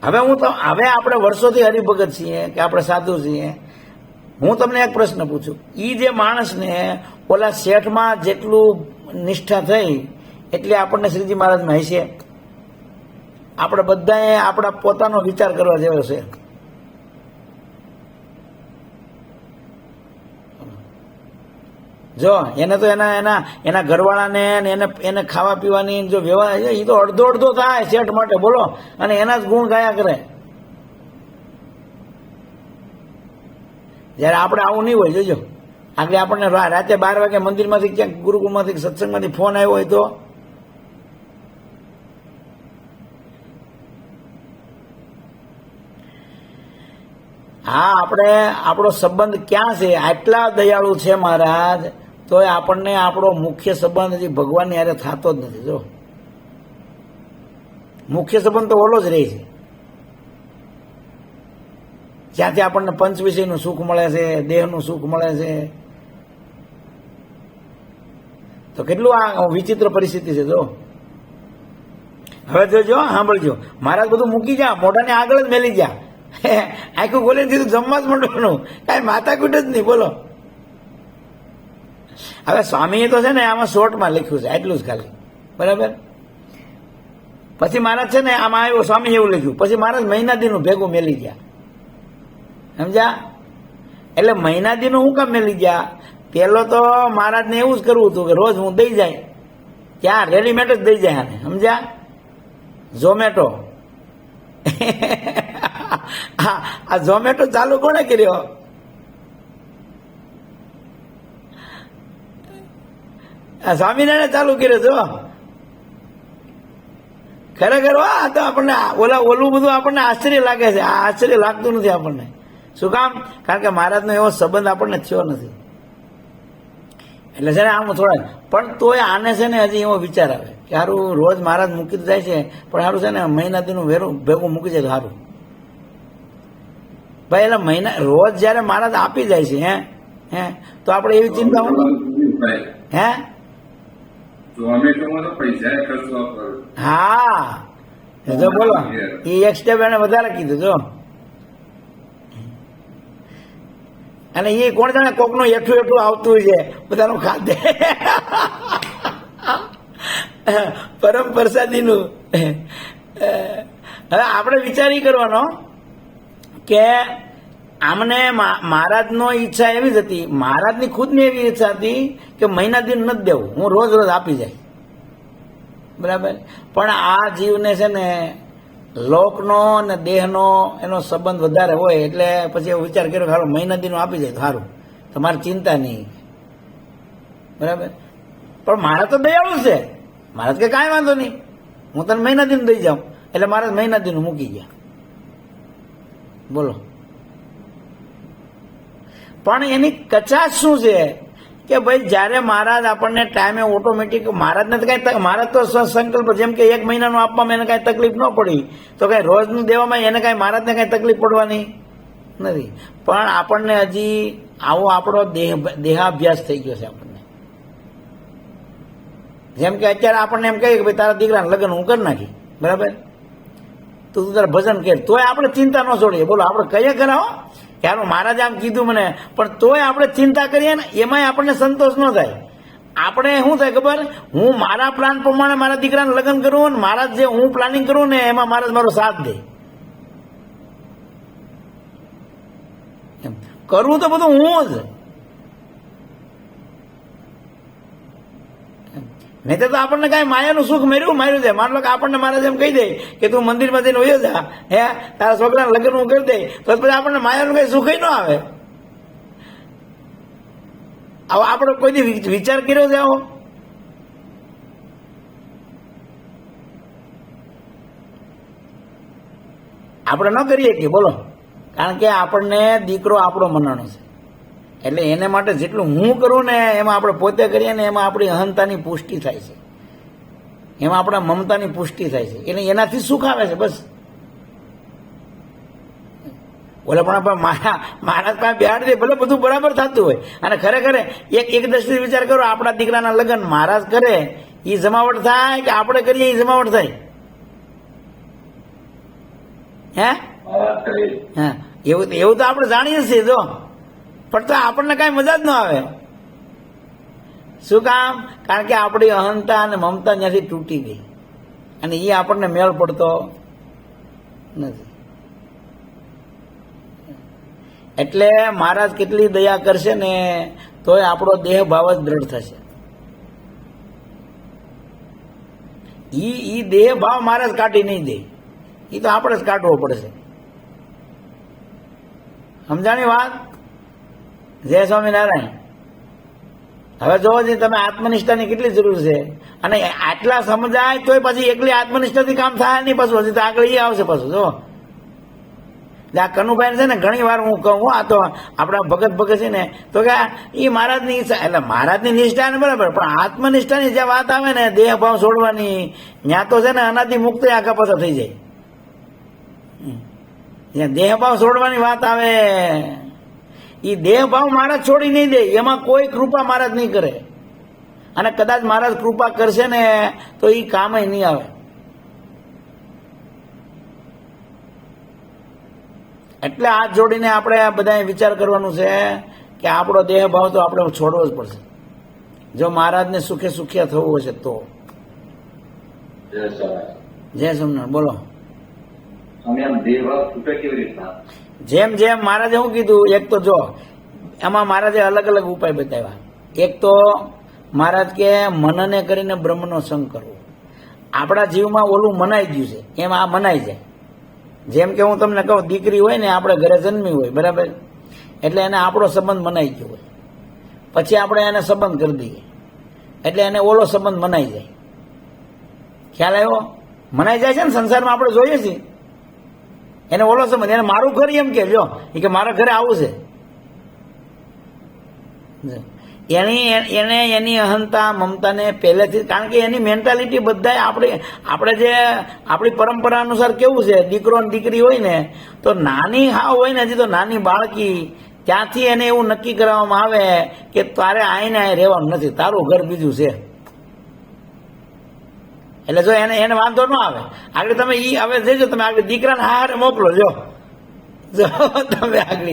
હવે આપણે વર્ષોથી હરિભગત છીએ કે આપણે સાધુ છીએ. હું તમને એક પ્રશ્ન પૂછું, એ જે માણસને ઓલા શેઠમાં જેટલું નિષ્ઠા થઈ એટલે આપણને શ્રીજી મહારાજમાં હશે? આપણે બધાએ આપણા પોતાનો વિચાર કરવા જેવો છે. જો એને તો એના ઘરવાળાને એને ખાવા પીવાની જો વ્યવહાર, એ તો અડધો થાય શેઠ માટે, બોલો, અને એના જ ગુણ ગાયા કરે. જયારે આપણે આવું નહીં હોય, જોજો આગળ આપણને રાતે 12 વાગે મંદિરમાંથી ક્યાંક ગુરુકુળમાંથી સત્સંગમાંથી ફોન આવ્યો હોય તો હા, આપણો સંબંધ ક્યાં છે? આટલા દયાળુ છે મહારાજ, તો આપણને આપણો મુખ્ય સંબંધ હજી ભગવાનની હારે થતો જ નથી. જો મુખ્ય સંબંધ તો ઓલો જ રહે છે, જ્યાંથી આપણને પંચ વિષયનું સુખ મળે છે, દેહનું સુખ મળે છે. તો કેટલું આ વિચિત્ર પરિસ્થિતિ છે. જો હવે જોજો, સાંભળજો, મહારાજ બધું મૂકી જા, મોઢાને આગળ જ મેલી જા, આખું ખોલીને સીધું જમવા જ માંડવાનું, કાંઈ માથાકૂટ જ નહીં, બોલો. હવે સ્વામીએ તો છે ને આમાં શોર્ટમાં લખ્યું છે, એટલું જ ખાલી, બરાબર. પછી મહારાજ છે ને આમાં આવ્યો, સ્વામી એવું લખ્યું, પછી મહારાજ મહિનાદીનું ભેગું મેલી ગયા, સમજ્યા? એટલે મહિનાદીનું હું કામ મેલી ગયા? પેલો તો મહારાજને એવું જ કરવું હતું કે રોજ હું દઈ જાય, ત્યાં રેડીમેડ જ દઈ જાય આને, સમજ્યા? ઝોમેટો. આ ઝોમેટો ચાલુ કોણે કર્યો? આ સ્વામિનારાયણ ચાલુ કર્યો છો. ખરેખર આ તો આપણને ઓલું બધું આપણને આશ્ચર્ય લાગે છે, આ આશ્ચર્ય લાગતું નથી આપણને. શું કામ? કારણ કે મહારાજનો એવો સંબંધ આપણને થયો નથી. એટલે છે ને આમ થોડા, પણ તોય આને છે ને હજી એવો વિચાર આવે કે સારું રોજ મહારાજ મૂકી જાય છે, પણ સારું છે ને મહિનાદીનું ભેગું મૂકી જાય તો સારું. ભાઈ એટલે રોજ જયારે મહારાજ આપી જાય છે હે તો આપણે એવી ચિંતા હે હા જો બોલો, એ એક સ્ટેપ એને વધારે કીધું. જો અને એ કોણ જાણે કોકનું એઠું આવતું હોય છે, બધાનું ખાધે પરમ પ્રસાદીનું. હવે આપણે વિચારી કરવાનો કે આમને મહારાજનો ઈચ્છા એવી જ હતી, મહારાજની ખુદની એવી ઈચ્છા હતી કે મહિના દિન નથી દેવું, હું રોજ આપી જાય, બરાબર. પણ આ જીવને છે ને લોકનો અને દેહનો એનો સંબંધ વધારે હોય, એટલે પછી એવો વિચાર કર્યો કે સારું મહિના દિન આપી જાય તો સારું, તમારી ચિંતા નહીં, બરાબર. પણ મારા તો દયાળુ છે, મહારાજ કે કાંઈ વાંધો નહીં, હું તને મહિના દિન દઈ જાઉં. એટલે મહારાજ મહિના દિન મૂકી ગયા, બોલો. પણ એની કચાશ શું છે કે ભાઈ જયારે મહારાજ આપણને ટાઈમે ઓટોમેટિક, મહારાજને તો કઈ, મહારાજ તો સંકલ્પ, જેમ કે 1 મહિનાનું આપવામાં એને કઈ તકલીફ ન પડી, તો કઈ રોજનું દેવામાં એને કઈ મહારાજને કઈ તકલીફ પડવાની નથી. પણ આપણને હજી આવો આપણો દેહાભ્યાસ થઈ ગયો છે આપણને. જેમ કે અત્યારે આપણને એમ કહીએ કે ભાઈ તારા દીકરાને લગ્ન હું કરી નાખી, બરાબર, તું તારા ભજન કર, તોય આપણે ચિંતા ન છોડીએ. બોલો, આપણે કહીએ કરાવો કે હારું મહારાજે આમ કીધું મને, પણ તોય આપણે ચિંતા કરીએ ને, એમાંય આપણને સંતોષ ન થાય. આપણે શું થાય ખબર, હું મારા પ્લાન પ્રમાણે મારા દીકરાને લગ્ન કરું ને મહારાજ જે હું પ્લાનિંગ કરું ને એમાં મહારાજ મારો સાથ દે. કરવું તો બધું હું જ, નહીં તો આપણને કઈ માયાનું સુખ માર્યું છે. માન લો કે આપણને મહારાજ એમ કહી દે કે તું મંદિરમાં જઈને વયો જા, તારા છોકરાને લગ્ન હું કરી દે, તો પછી આપણને માયાનું કઈ સુખ ન આવે. આવો આપણે કોઈ દી વિચાર કર્યો છે આવો? આપણે ન કરીએ કે બોલો, કારણ કે આપણને દીકરો આપણો મનાણો છે, એટલે એને માટે જેટલું હું કરું ને એમાં આપણે પોતે કરીએ ને એમાં આપણી અહંતાની પુષ્ટિ થાય છે, એમાં આપણા મમતાની પુષ્ટિ થાય છે, એટલે એનાથી સુખ આવે છે. બસ બોલે પણ આપણે મહારાજ પાસે બેહાડી દે, ભલે બધું બરાબર થતું હોય, અને ખરેખર એક દ્રષ્ટિ વિચાર કરો, આપણા દીકરાના લગ્ન મહારાજ કરે એ જમાવટ થાય કે આપણે કરીએ એ જમાવટ થાય? હે મહારાજ કરે. હા, એવું તો આપણે જાણીએ છીએ. જો પણ તો આપણને કાંઈ મજા જ ન આવે. શું કામ? કારણ કે આપણી અહંતા અને મમતા ત્યાંથી તૂટી ગઈ, અને એ આપણને મેળ પડતો નથી. એટલે મહારાજ કેટલી દયા કરશે ને તોય આપણો દેહ ભાવ જ દ્રઢ થશે. ઈ દેહ ભાવ મહારાજ કાઢી નહીં દે, એ તો આપણે જ કાઢવો પડશે. સમજાણી વાત? જય સ્વામિનારાયણ. હવે જોવો છે તમે આત્મનિષ્ઠાની કેટલી જરૂર છે, અને આટલા સમજાય તોય પછી એકલી આત્મનિષ્ઠાથી કામ થાય નહીં. પાછું હજી તો આગળ એ આવશે પાછું. જો આ કનુભાઈ છે ને, ઘણી વાર હું કહું, આ તો આપણા ભગત છે ને, તો કે એ મહારાજની ઈચ્છા, એટલે મહારાજની નિષ્ઠા ને બરાબર, પણ આત્મનિષ્ઠાની જે વાત આવે ને, દેહ ભાવ છોડવાની, ત્યાં તો છે ને અનાદિ મુક્ત આખા પાછા થઈ જાય. જ્યાં દેહ ભાવ છોડવાની વાત આવે, એ દેહ ભાવ મહારાજ છોડી નહીં દે, એમાં કોઈ કૃપા મહારાજ નહીં કરે, અને કદાચ મહારાજ કૃપા કરશે ને તો એ કામ નહીં આવે. એટલે હાથ જોડીને આપણે બધા વિચાર કરવાનું છે કે આપણો દેહ ભાવ તો આપણે છોડવો જ પડશે, જો મહારાજને સુખે સુખિયા થવું હશે તો. જય સ્વામિનારાયણ. જય સ્વામિનારાયણ. બોલો. અમે આમ દેહ ભાવ છૂટે કેવી રીતના? જેમ જેમ મહારાજે શું કીધું, એક તો જો એમાં મહારાજે અલગ અલગ ઉપાય બતાવ્યા. એક તો મહારાજ કે મનને કરીને બ્રહ્મનો સંગ કરવો. આપણા જીવમાં ઓલું મનાઈ ગયું છે, એમ આ મનાઈ જાય. જેમ કે હું તમને કહું, દીકરી હોય ને આપણે ઘરે જન્મી હોય, બરાબર, એટલે એને આપણો સંબંધ મનાઈ ગયો હોય, પછી આપણે એને સંબંધ કરી દઈએ, એટલે એને ઓલો સંબંધ મનાઈ જાય. ખ્યાલ આવ્યો? મનાઈ જાય છે ને, સંસારમાં આપણે જોઈએ છીએ. એને ઓલો સંબંધ, એને મારું ઘર એમ કે, જો એ કે મારા ઘરે આવું છે, એની અહંતા મમતાને પહેલેથી, કારણ કે એની મેન્ટાલિટી બધા આપણે જે આપણી પરંપરા અનુસાર કેવું છે, દીકરો અને દીકરી હોય ને તો નાની હાવ હોય ને, હજી તો નાની બાળકી, ત્યાંથી એને એવું નક્કી કરવામાં આવે કે તારે આઈને અહીં રહેવાનું નથી, તારું ઘર બીજું છે. એટલે જો એને વાંધો ન આવે, આગળ તમે હવે જઈજો, તમે આગળ દીકરાને હારે મોકલો, જો તમે આગળ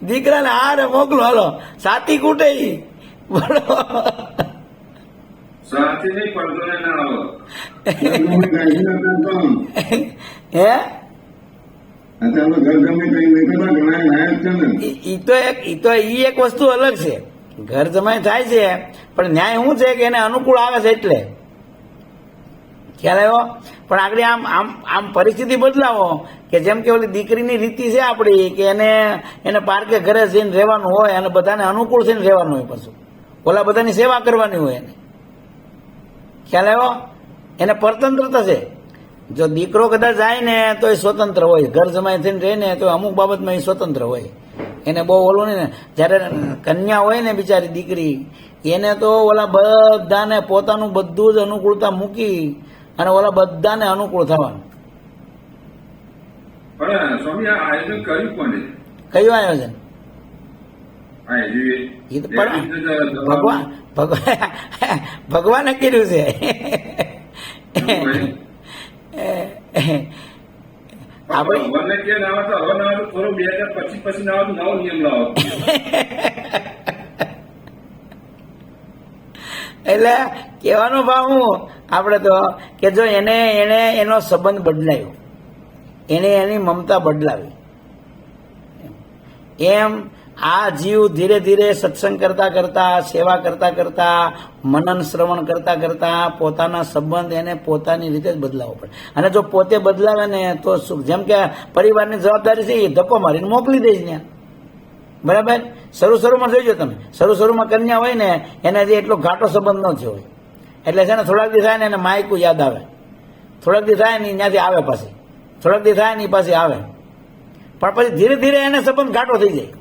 દીકરાને હારે મોકલો, હાલો સાથી કૂટે બોલો. સાથી નહીં પડતો ને ના આવો. હે એક વસ્તુ અલગ છે, ઘર જમાઈ થાય છે, પણ ન્યાય શું છે કે એને અનુકૂળ આવે છે, એટલે ખ્યાલ આવ્યો? પણ આગળ આમ પરિસ્થિતિ બદલાવો, કે જેમ કે ઓલી દીકરીની રીતિ છે આપણી, કે એને પાર્કે ઘરે જઈને રહેવાનું હોય, અને બધાને અનુકૂળ થઈને રહેવાનું હોય, પાછું ઓલા બધાની સેવા કરવાની હોય એને. ખ્યાલ આવ્યો? એને પરતંત્રતા છે. જો દીકરો કદાચ જાય ને તો એ સ્વતંત્ર હોય, ઘર જમાઈ થઈને રહે ને તો અમુક બાબતમાં એ સ્વતંત્ર હોય, એને બહુ ઓલું નહીં ને. જયારે કન્યા હોય ને બિચારી દીકરી, એને તો ઓલા બધાને પોતાનું બધું જ અનુકૂળતા મૂકી અને ઓલા બધાને અનુકૂળ થવાનું. પણ સ્વામી આ આયોજન કર્યું કોને? કયું આયોજન? એ તો ભગવાને કર્યું છે. આપણે કે નાવા તો હવે નાવા તો થોડું 2025 પછી નાવા તો નવો નિયમ લાવો. એટલે કહેવાનો ભાવ હું આપણે તો કે જો એને એનો સંબંધ બદલાયો, એને એની મમતા બદલાવી, એમ આ જીવ ધીરે ધીરે સત્સંગ કરતા કરતા, સેવા કરતા કરતા, મનન શ્રવણ કરતા કરતા પોતાના સંબંધ એને પોતાની રીતે જ બદલાવો પડે. અને જો પોતે બદલાવે ને તો સુખ. જેમ કે પરિવારની જવાબદારી છે, એ ધક્કો મારીને મોકલી દઈશ ને, બરાબર. શરૂમાં જોઈજો તમે, શરૂમાં કન્યા હોય ને એને જે એટલો ઘાટો સંબંધ ન થયો હોય, એટલે છે ને થોડાક દી થાય ને એને માયકું યાદ આવે, થોડાક દી થાય ને ત્યાંથી આવે, પાછી થોડાક દી થાય ને એ પાછી આવે, પણ પછી ધીરે ધીરે એને સંબંધ ઘાટો થઈ જાય.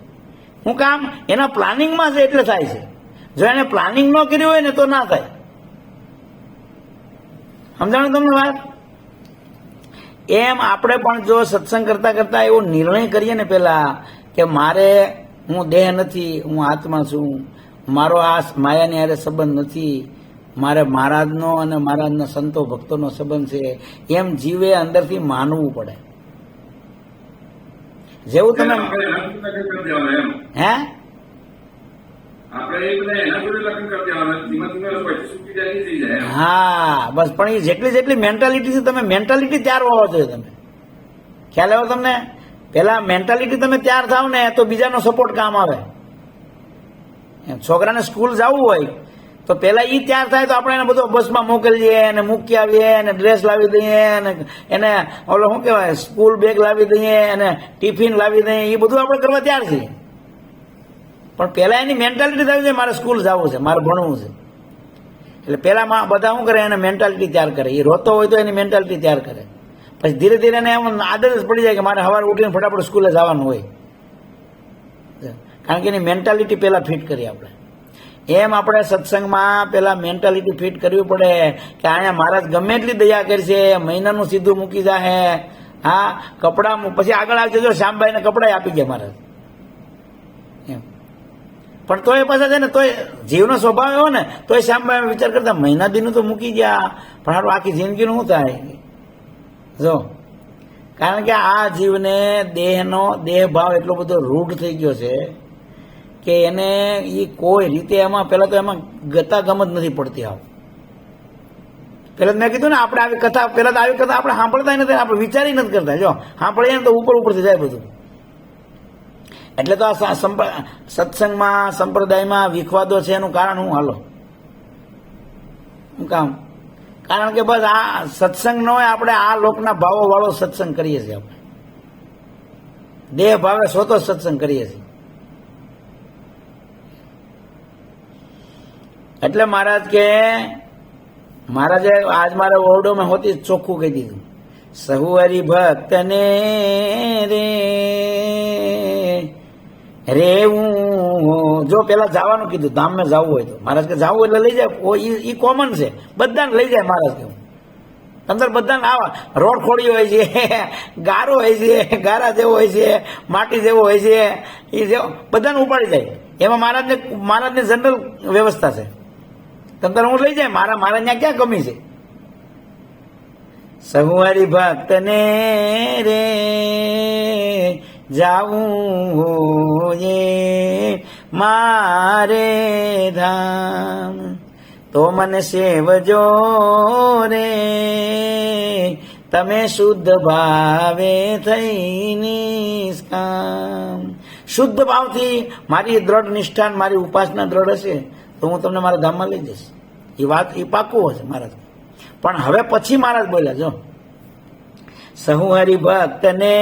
શું કામ? એના પ્લાનિંગમાં છે એટલે થાય છે. જો એને પ્લાનિંગ ન કર્યું હોય ને તો ના થાય. સમજાણું તમને વાત? એમ આપણે પણ જો સત્સંગ કરતા કરતા એવો નિર્ણય કરીએ ને પેલા કે મારે, હું દેહ નથી, હું આત્મા છું, મારો આ માયાની હારે સંબંધ નથી, મારે મહારાજનો અને મહારાજના સંતો ભક્તોનો સંબંધ છે, એમ જીવે અંદરથી માનવું પડે. જેવું તમે આપણે એના જોડે લગ્ન કરી દેવાના એમ. હે આપણે એ બધા એના જોડે લગ્ન કરી દેવાના, ધીમે ધીમે પછી સુખી જાય નહીં થઈ જાય એમ. હા, બસ. પણ એ જેટલી જેટલી મેન્ટાલિટી છે, તમે મેન્ટાલિટી તૈયાર હોવા જોઈએ. તમે ખ્યાલ આવ્યો તમને? પેલા મેન્ટાલિટી તમે તૈયાર થાવ ને તો બીજાનો સપોર્ટ કામ આવે. છોકરાને સ્કૂલ જવું હોય તો પેલા ઈ તૈયાર થાય તો આપણે એને બધો બસમાં મોકલીએ અને મૂકી આવીએ અને ડ્રેસ લાવી દઈએ અને એને ઓલો શું કહેવાય સ્કૂલ બેગ લાવી દઈએ અને ટિફિન લાવી દઈએ, એ બધું આપણે કરવા તૈયાર છીએ. પણ પેલા એની મેન્ટાલિટી થવી છે મારે સ્કૂલ જવું છે, મારે ભણવું છે. એટલે પેલા બધા શું કરે, એને મેન્ટાલિટી તૈયાર કરે. એ રોતો હોય તો એની મેન્ટાલિટી તૈયાર કરે. પછી ધીરે ધીરે એને એમ આદત જ પડી જાય કે મારે સવારે ઉઠીને ફટાફટ સ્કૂલે જવાનું હોય, કારણ કે એની મેન્ટાલિટી પેલા ફિટ કરી આપણે. એમ આપણે સત્સંગમાં પેલા મેન્ટાલિટી ફિટ કરવી પડે કે અહીંયા મહારાજ ગમે એટલી દયા કરશે, મહિનાનું સીધું મૂકી જાહે. હા, કપડાં પછી આગળ આવશે, જો શ્યામભાઈને કપડાં આપી ગયા મહારાજ એમ. પણ તોય પાછા છે ને, તોય જીવનો સ્વભાવ એવો ને, તોય શ્યામભાઈ વિચાર કરતા મહિના દીનું તો મૂકી ગયા, પણ હારું આખી જિંદગીનું શું થાય? જો, કારણ કે આ જીવને દેહ ભાવ એટલો બધો રૂઢ થઈ ગયો છે કે એને એ કોઈ રીતે એમાં પેલા તો એમાં ગતાગમત નથી પડતી. આવ પેલા મેં કીધું ને, આપણે આવી કથા પેલા તો આવી કથા આપણે સાંભળતા નથી, આપણે વિચારી નથી કરતા. જો સાંભળીએ ને તો ઉપર ઉપરથી જાય બધું. એટલે તો આ સત્સંગમાં સંપ્રદાયમાં વિખવાદો છે એનું કારણ હું હાલો શું કામ? કારણ કે બસ આ સત્સંગ ન હોય, આપણે આ લોકના ભાવો વાળો સત્સંગ કરીએ છીએ. આપણે દેહ ભાવે સોતો સત્સંગ કરીએ છીએ. એટલે મહારાજે આજ મારા ઓરડોમાં હોતી ચોખ્ખું કહી દીધું, સહુ હરિભક્ત ને રેવું. જો પેલા જવાનું કીધું, ધામમાં જવું હોય તો મહારાજ કે જવું એટલે લઈ જાય, એ કોમન છે, બધાને લઈ જાય મહારાજ કે. અંદર બધાને આવા રોડ ખોડી હોય છે, ગારો હોય છે, ગારા જેવો હોય છે, માટી જેવો હોય છે, એ જેવો બધાને ઉપાડી જાય. એમાં મહારાજની જનરલ વ્યવસ્થા છે. તંત્ર હું લઈ જાય, મારા ત્યાં ક્યાં કમી છે? સહુ હરિભક્ત ને રે જાવું હોયે મારે ધામ, તો મને સેવજો રે તમે શુદ્ધ ભાવે થઈ નિષ્કામ. શુદ્ધ ભાવથી મારી દ્રઢ નિષ્ઠાન, મારી ઉપાસના દ્રઢ હશે તો હું તમને મારા ધામમાં લઈ જઈશ. એ વાત એ પાકું હશે મહારાજ. પણ હવે પછી મહારાજ બોલ્યા, જો સહુ હરિભક્ત ને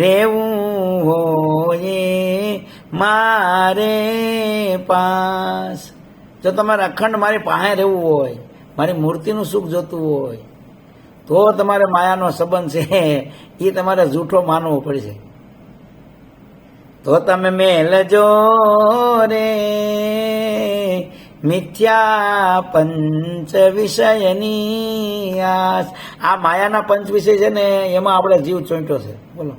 રેવું હોય મારે પાસ. જો તમારે અખંડ મારી પાસે રહેવું હોય, મારી મૂર્તિનું સુખ જોતું હોય, તો તમારે માયાનો સંબંધ છે એ તમારે જૂઠો માનવો પડશે. તો તમે મેલજો રે મિથ્યા પંચ વિષયની આસ. આ માયાના પંચ વિષય છે ને, એમાં આપણે જીવ ચોંટ્યો છે. બોલો,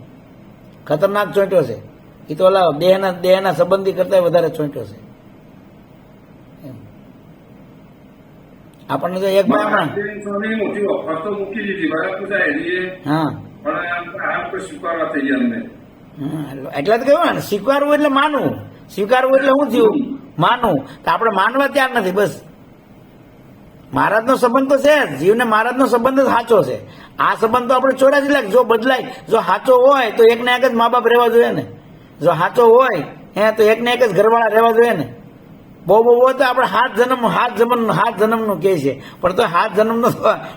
ખતરનાક ચોંટ્યો છે. એ તો ઓલા દેહના સંબંધી કરતા વધારે ચોંટ્યો છે. આપણને તો એક ભાઈ મોટી ઓફર તો મૂકી દીધી, બરાબર છે. હા, પણ સ્વીકારવા તૈયાર નહીં. એટલે તો કહ્યું ને, સ્વીકારવું એટલે માનવું. સ્વીકારવું એટલે શું થયું? માનવું. તો આપણે માનવા તૈયાર નથી. બસ મહારાજનો સંબંધ તો છે, જીવને મહારાજનો સંબંધ જ સાચો છે. આ સંબંધ તો આપણે ચોરાજી લાખ. જો બદલાય, જો સાચો હોય તો એકને એક જ મા બાપ રહેવા જોઈએ ને. જો સાચો હોય તો એકને એક જ ઘરવાળા રહેવા જોઈએ ને. બહુ હોય તો આપણે 7 જન્મનું કહે છે, પણ તો 7 જન્મનો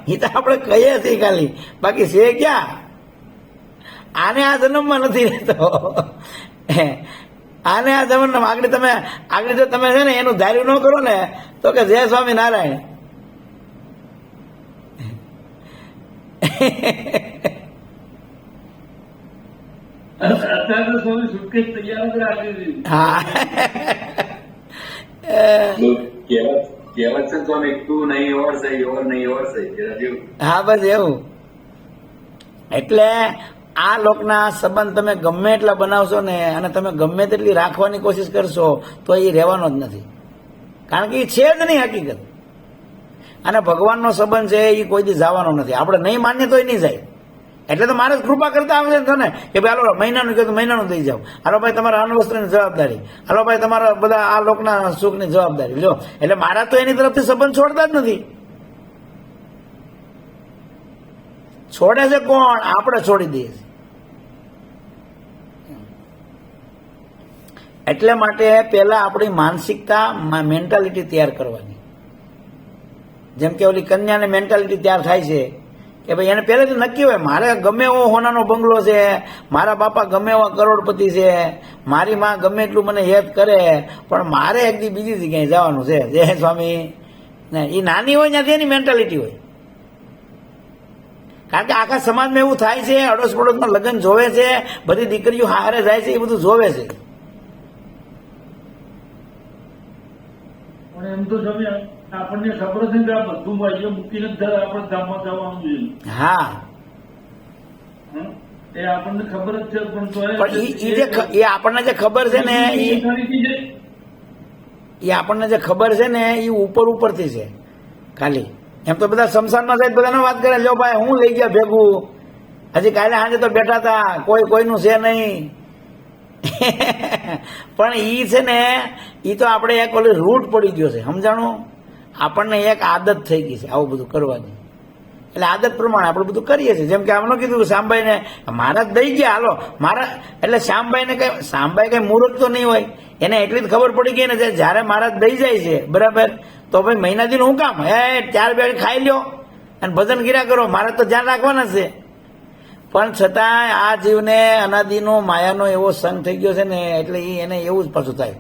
એ તો આપણે કહીએ છીએ ખાલી, બાકી છે ક્યાં? આને આ જન્મમાં નથી રહેતો. આને આ જન્મમાં આગળ જો તમે છે ને એનું ધાર્યું ન કરો ને તો કે જય સ્વામિનારાયણ. અત્યારે તો સ્વામી સુટકેસ તૈયાર જ રાખી દીધી. હા કહેવત છે સ્વામી, તું નહીં ઓર સહી, ઓર નહીં ઓર સહી. જરા જેવું. હા બસ એવું. એટલે આ લોકના સંબંધ તમે ગમે એટલા બનાવશો ને અને તમે ગમે તેટલી રાખવાની કોશિશ કરશો તો એ રહેવાનો જ નથી, કારણ કે એ છે જ નહીં હકીકત. અને ભગવાનનો સંબંધ છે એ કોઈ દી જવાનો નથી. આપણે નહીં માનીએ તો નહીં જાય. એટલે તો મારે કૃપા કરતા આવે છે ને કે ભાઈ હાલો મહિનાનું કહે તો મહિનાનું દઈ જાઓ, હાલો ભાઈ તમારા અન્ન વસ્ત્રની જવાબદારી, હાલો ભાઈ તમારા બધા આ લોકના સુખની જવાબદારી જો. એટલે મારા તો એની તરફથી સંબંધ છોડતા જ નથી. છોડે છે કોણ? આપણે છોડી દઈએ છીએ. એટલે માટે પહેલા આપણી માનસિકતા મેન્ટાલિટી તૈયાર કરવાની. જેમ કે ઓલી કન્યાની મેન્ટાલિટી તૈયાર થાય છે કે ભાઈ એને પહેલેથી નક્કી હોય મારે ગમે એવો હોનાનો બંગલો છે, મારા બાપા ગમે એવા કરોડપતિ છે, મારી માં ગમે એટલું મને હેત કરે, પણ મારે એક દી બીજી જગ્યાએ જવાનું છે. જય સ્વામી. ને એ નાની હોય ત્યાંથી એની મેન્ટાલિટી હોય. કારણ કે આખા સમાજમાં એવું થાય છે, અડોશ પડોશમાં લગ્ન જોવે છે, બધી દીકરીઓ હારે જાય છે, એ બધું જોવે છે. પણ એમ તો સ્વામી આપણને ખબર છે કે આ બધું ભાઈઓ મૂકીને જ આપણે ધામમાં જવાનું જોઈએ. હા હં? એ આપણને ખબર જ છે, પણ તો એ આપણને જે ખબર છે ને એ આપણને જે ખબર છે ને એ ઉપરથી છે ખાલી. એમ તો બધા શમશાનમાં જાય બધાને વાત કરે, લ્યો ભાઈ હું લઈ ગયા ભેગું, હજી કાલે સાંજે તો બેઠા હતા, કોઈનું છે નહીં. પણ ઈ છે ને ઈ તો આપણે એક ઓલી રૂટ પડી ગયો છે, સમજાણું? આપણને એક આદત થઈ ગઈ છે આવું બધું કરવાની. એટલે આદત પ્રમાણે આપણે બધું કરીએ છીએ. જેમ કે આમનો કીધું શ્યામભાઈને મહારાજ દઈ ગયા હાલો મારા, એટલે શ્યામભાઈ કઈ મુહૂર્ત તો નહીં હોય, એને એટલી જ ખબર પડી ગઈ ને જયારે મહારાજ દઈ જાય છે બરાબર, તો ભાઈ મહિના દિન હું કામ ચાર બે ખાઈ લ્યો અને ભજન કર્યા કરો, મારે તો ધ્યાન રાખવાના છે. પણ છતાં આ જીવને અનાદિનો માયાનો એવો સંગ થઈ ગયો છે ને, એટલે એને એવું જ પાછું થાય.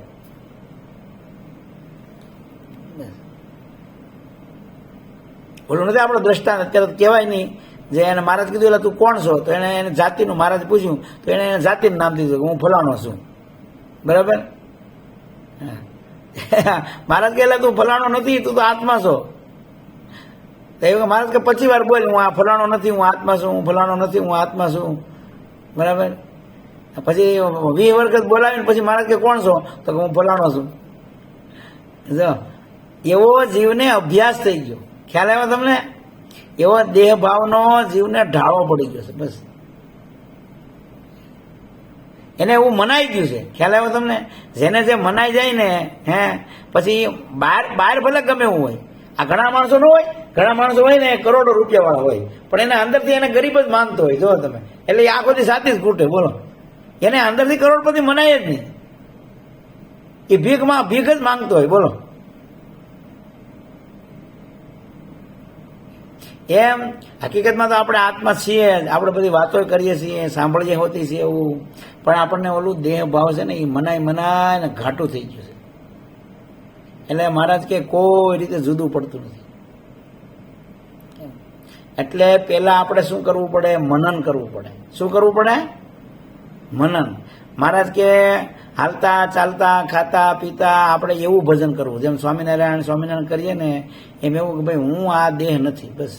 બોલું નથી આપણો દ્રષ્ટાંત અત્યારે કહેવાય નહીં. જે એને મહારાજ કીધું એટલે તું કોણ છો, તો એને જાતિનું મહારાજ પૂછ્યું તો એને જાતિનું નામ દીધું કે હું ફલાણો છું બરાબર. મહારાજ કહે તું ફલાણો નથી, તું તો આત્મા છો. તો એવું મહારાજ કે 25 વાર બોલ હું આ ફલાણો નથી, હું આત્મા છું, હું ફલાણો નથી, હું આત્મા છું બરાબર. પછી 20 વખત બોલાવીને પછી મહારાજ કે કોણ છો, તો કે હું ફલાણો છું. જો એવો જીવને અભ્યાસ થઈ ગયો, ખ્યાલ આવ્યો તમને? એવો દેહ ભાવનો જીવને ઢાળો પડી ગયો છે બસ. એને એવું મનાઈ ગયું છે, ખ્યાલ આવ્યો તમને? જેને જે મનાઈ જાય ને પછી બહાર ભલે ગમે એવું હોય. આ ઘણા માણસો ન હોય, ઘણા માણસો હોય ને કરોડો રૂપિયા વાળા હોય, પણ એને અંદરથી એને ગરીબ જ માનતો હોય. જો તમે, એટલે એ આખો દી સાથી જ ખૂટે. બોલો, એને અંદરથી કરોડપતિ મનાય જ નહીં, એ ભીખ જ માંગતો હોય. બોલો, એમ હકીકતમાં તો આપણે આત્મા છીએ, આપણે બધી વાતો કરીએ છીએ, સાંભળીએ હોતી છે એવું, પણ આપણને ઓલું દેહ ભાવ છે ને એ મનાય ને ઘાટું થઈ ગયું છે. એટલે મહારાજ કે કોઈ રીતે જુદું પડતું નથી. એટલે પેલા આપણે શું કરવું પડે? મનન કરવું પડે. શું કરવું પડે? મનન. મહારાજ કે હાલતા ચાલતા ખાતા પીતા આપણે એવું ભજન કરવું, જેમ સ્વામિનારાયણ કરીએ ને એમ એવું કે ભાઈ હું આ દેહ નથી બસ.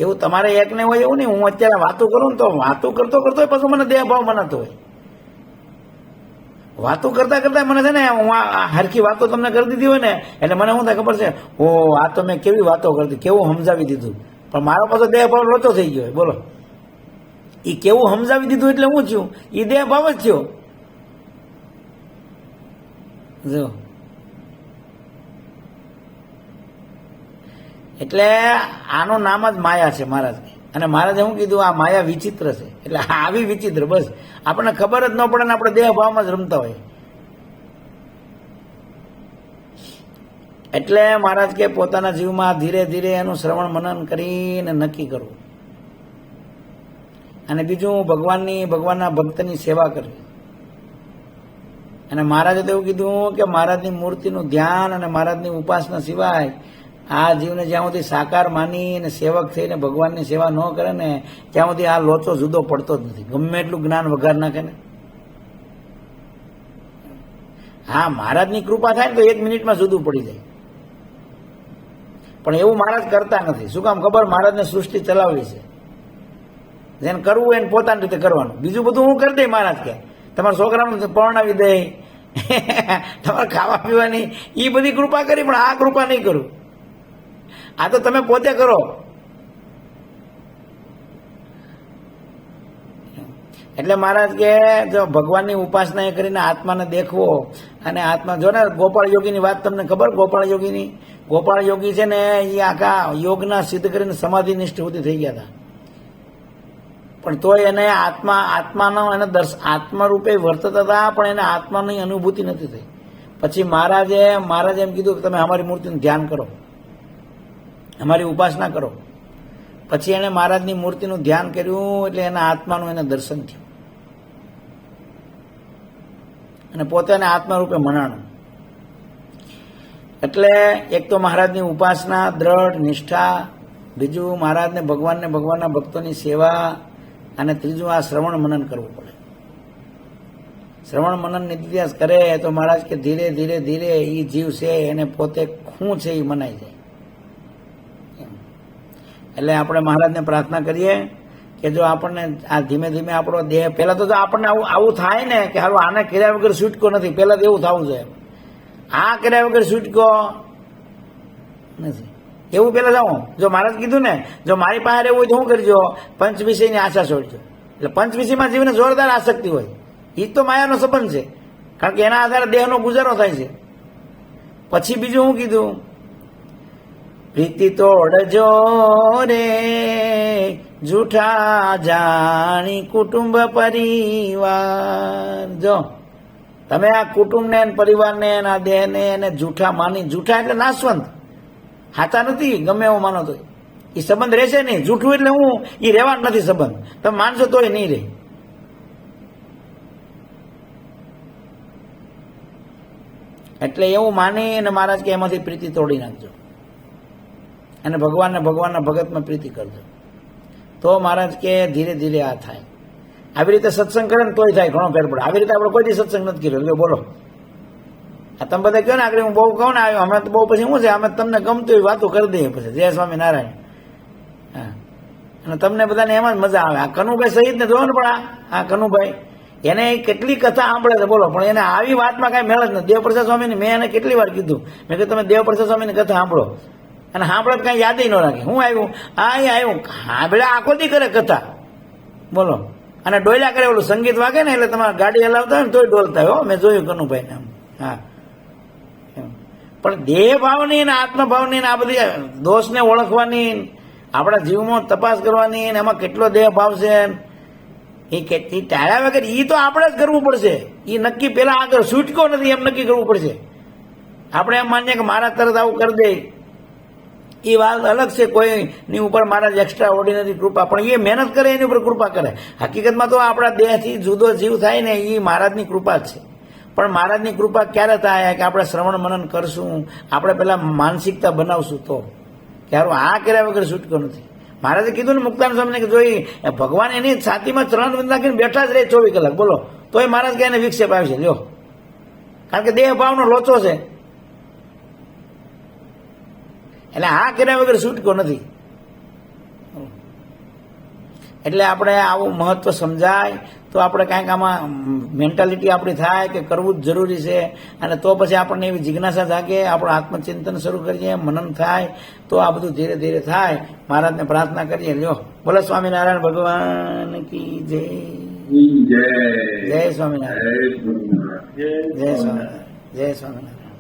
એવું તમારે એક ને હોય એવું નહીં. હું અત્યારે વાતો કરું ને તો વાતો કરતો પછી મને દેહ ભાવ મનાતો હોય. વાતો કરતા કરતા મને છે ને હું આ હરખી વાતો તમને કરી દીધી હોય ને એટલે મને શું થાય ખબર છે? ઓ આ તો મેં કેવી વાતો કરતી, કેવું સમજાવી દીધું, પણ મારો પાછો દેહ ભાવ લોચો થઈ ગયો. બોલો, એ કેવું સમજાવી દીધું એટલે હું થયું? એ દેહ ભાવ જ થયો. જો એટલે આનું નામ જ માયા છે મહારાજ. અને મહારાજે શું કીધું? આ માયા વિચિત્ર છે. એટલે આવી વિચિત્ર બસ આપણને ખબર જ ન પડે ને આપણે દેહ ભાવમાં જ રમતા હોય. એટલે મહારાજ કે પોતાના જીવમાં ધીરે ધીરે એનું શ્રવણ મનન કરીને નક્કી કરવું. અને બીજું ભગવાનના ભક્તની સેવા કરવી. અને મહારાજે તો એવું કીધું કે મહારાજની મૂર્તિનું ધ્યાન અને મહારાજની ઉપાસના સિવાય આ જીવને જ્યાં સુધી સાકાર માની અને સેવક થઈને ભગવાનની સેવા ન કરે ને ત્યાં સુધી આ લોચો જુદો પડતો જ નથી, ગમે એટલું જ્ઞાન વઘાર નાખે ને. હા, મહારાજની કૃપા થાય ને તો 1 મિનિટમાં જુદું પડી જાય, પણ એવું મહારાજ કરતા નથી. શું કામ ખબર? મહારાજને સૃષ્ટિ ચલાવવી છે, જેને કરવું એને પોતાની રીતે કરવાનું, બીજું બધું હું કરી દઈ. મહારાજ કે તમારા છોકરાનું પરણાવી દે, તમારે ખાવા પીવાની એ બધી કૃપા કરી, પણ આ કૃપા નહીં કરું. આ તો તમે પોતે કરો. એટલે મહારાજ કે જો ભગવાનની ઉપાસના એ કરીને આત્માને દેખવો, અને આત્મા જો ને ગોપાળ યોગીની વાત તમને ખબર? ગોપાળ યોગી છે ને એ આખા યોગના સિદ્ધ કરીને સમાધિ નિષ્ઠ સુધી થઈ ગયા હતા, પણ તોય એને આત્માનો એને આત્મા રૂપે વર્તતા હતા, પણ એને આત્માની અનુભૂતિ નથી થઈ. પછી મહારાજે એમ કીધું કે તમે અમારી મૂર્તિનું ધ્યાન કરો, અમારી ઉપાસના કરો. પછી એને મહારાજની મૂર્તિનું ધ્યાન કર્યું, એટલે એના આત્માનું એને દર્શન થયું, અને પોતે એને આત્મા રૂપે મનાણું. એટલે એક તો મહારાજની ઉપાસના, દ્રઢ નિષ્ઠા, બીજું મહારાજને ભગવાનના ભક્તોની સેવા, અને ત્રીજું આ શ્રવણ મનન કરવું પડે. શ્રવણ મનન નિત્યાસ કરે તો મહારાજ કે ધીરે ધીરે ધીરે એ જીવ છે એને પોતે શું છે એ મનાઈ જાય. એટલે આપણે મહારાજને પ્રાર્થના કરીએ કે જો આપણને આ ધીમે ધીમે આપણો દેહ, પહેલા તો આપણને આવું થાય ને કે હારું આને કર્યા વગર છૂટકો નથી, પહેલા તો એવું થવું જોઈએ. આ કર્યા વગર છૂટકો નથી એવું પેલા જાઉં. જો મહારાજ કીધું ને, જો મારી પાસે રહેવું હોય તો શું કરજો? પંચવિષયની આશા છોડજો. એટલે પંચવિષયમાં જીવને જોરદાર આસક્તિ હોય, એ તો માયાનો સંબંધ છે, કારણ કે એના આધારે દેહનો ગુજારો થાય છે. પછી બીજું શું કીધું? પ્રીતિ તોડજો રે જૂઠા જાણી કુટુંબ પરિવાર. જો તમે આ કુટુંબને, પરિવારને, આ દેહને એને જૂઠા માની, જૂઠા એટલે નાશવંત, હાચા નથી ગમે એવો માનો તો એ સંબંધ રહેશે નહીં. જૂઠું એટલે હું એ રહેવાનું નથી સંબંધ, તમે માનશો તોય નહીં રહે. એટલે એવું માની અને મહારાજ કે એમાંથી પ્રીતિ તોડી નાખજો, અને ભગવાનના ભગતમાં પ્રીતિ કરજો, તો મહારાજ કે ધીરે ધીરે આ થાય. આવી રીતે સત્સંગ કરે ને તોય થાય, ઘણો ફેર પડે. આવી રીતે આપણે કોઈ દી સત્સંગ નથી કર્યો. બોલો, આ તમે બધા કહો ને આગળ, હું બહુ કહું ને આવ્યો અમે તો બહુ, પછી શું છે અમે તમને ગમતું હોય વાતો કરી દઈએ પછી. જય સ્વામિનારાયણ. હા, અને તમને બધાને એમાં જ મજા આવે. આ કનુભાઈ સહિત ને જોવો ને, પણ આ કનુભાઈ એને કેટલી કથા સાંભળે છે, બોલો, પણ એને આવી વાતમાં કાંઈ મેળ જ નથી. દેવપ્રસાદ સ્વામીની મેં એને કેટલી વાર કીધું, મેં કીધું તમે દેવપ્રસાદ સ્વામીની કથા સાંભળો, અને સાંભળે કાંઈ યાદ ન રાખે. હું આવ્યું આવ્યું સાંભળે આખો દી કરે કથા, બોલો, અને ડોયલા કરે. ઓલું સંગીત વાગે ને એટલે તમારે ગાડી હલાવતા હોય ને તોય ડોલતા હોય. મેં જોયું કનુભાઈને આમ. હા, પણ દેહ ભાવની ને આત્મભાવની ને આ બધી દોષને ઓળખવાની, આપણા જીવમાં તપાસ કરવાની, ને એમાં કેટલો દેહ ભાવ છે એ ટાળ્યા વગર એ તો આપણે જ કરવું પડશે. એ નક્કી પેલા આગળ છૂટકો નથી એમ નક્કી કરવું પડશે. આપણે એમ માનીએ કે મારા તરત આવું કરી દે, એ વાત અલગ છે. કોઈની ઉપર મારા એક્સ્ટ્રા ઓર્ડિનરી કૃપા, પણ એ મહેનત કરે એની ઉપર કૃપા કરે. હકીકતમાં તો આપણા દેહથી જુદો જીવ થાય ને એ મહારાજની કૃપા જ છે. પણ મહારાજની કૃપા ક્યારે થાય? કે આપણે શ્રવણ મનન કરશું, આપણે પેલા માનસિકતા બનાવશું તો. કે હારું આ કર્યા વગર છૂટકો નથી. મહારાજે કીધું ને મુક્તાન સ્વામીને કે જોઈ ભગવાન એની છાતીમાં ચરણ નાખીને બેઠા જ રહે 24 કલાક, બોલો, તોય મહારાજ કે એને વિક્ષેપ આવી છે. લ્યો, કારણ કે દેહ ભાવનો લોચો છે. એટલે આ કર્યા વગર છૂટકો નથી. એટલે આપણે આવું મહત્વ સમજાય તો આપણે કાંઈક આમાં મેન્ટાલિટી આપણી થાય કે કરવું જ જરૂરી છે. અને તો પછી આપણને એવી જિજ્ઞાસા જાગે, આપણું આત્મચિંતન શરૂ કરીએ, મનન થાય, તો આ બધું ધીરે ધીરે થાય. મહારાજને પ્રાર્થના કરીએ. લ્યો, બોલો સ્વામિનારાયણ ભગવાન કી જય. જય સ્વામિનારાયણ. જય સ્વામિનારાયણ. જય સ્વામિનારાયણ.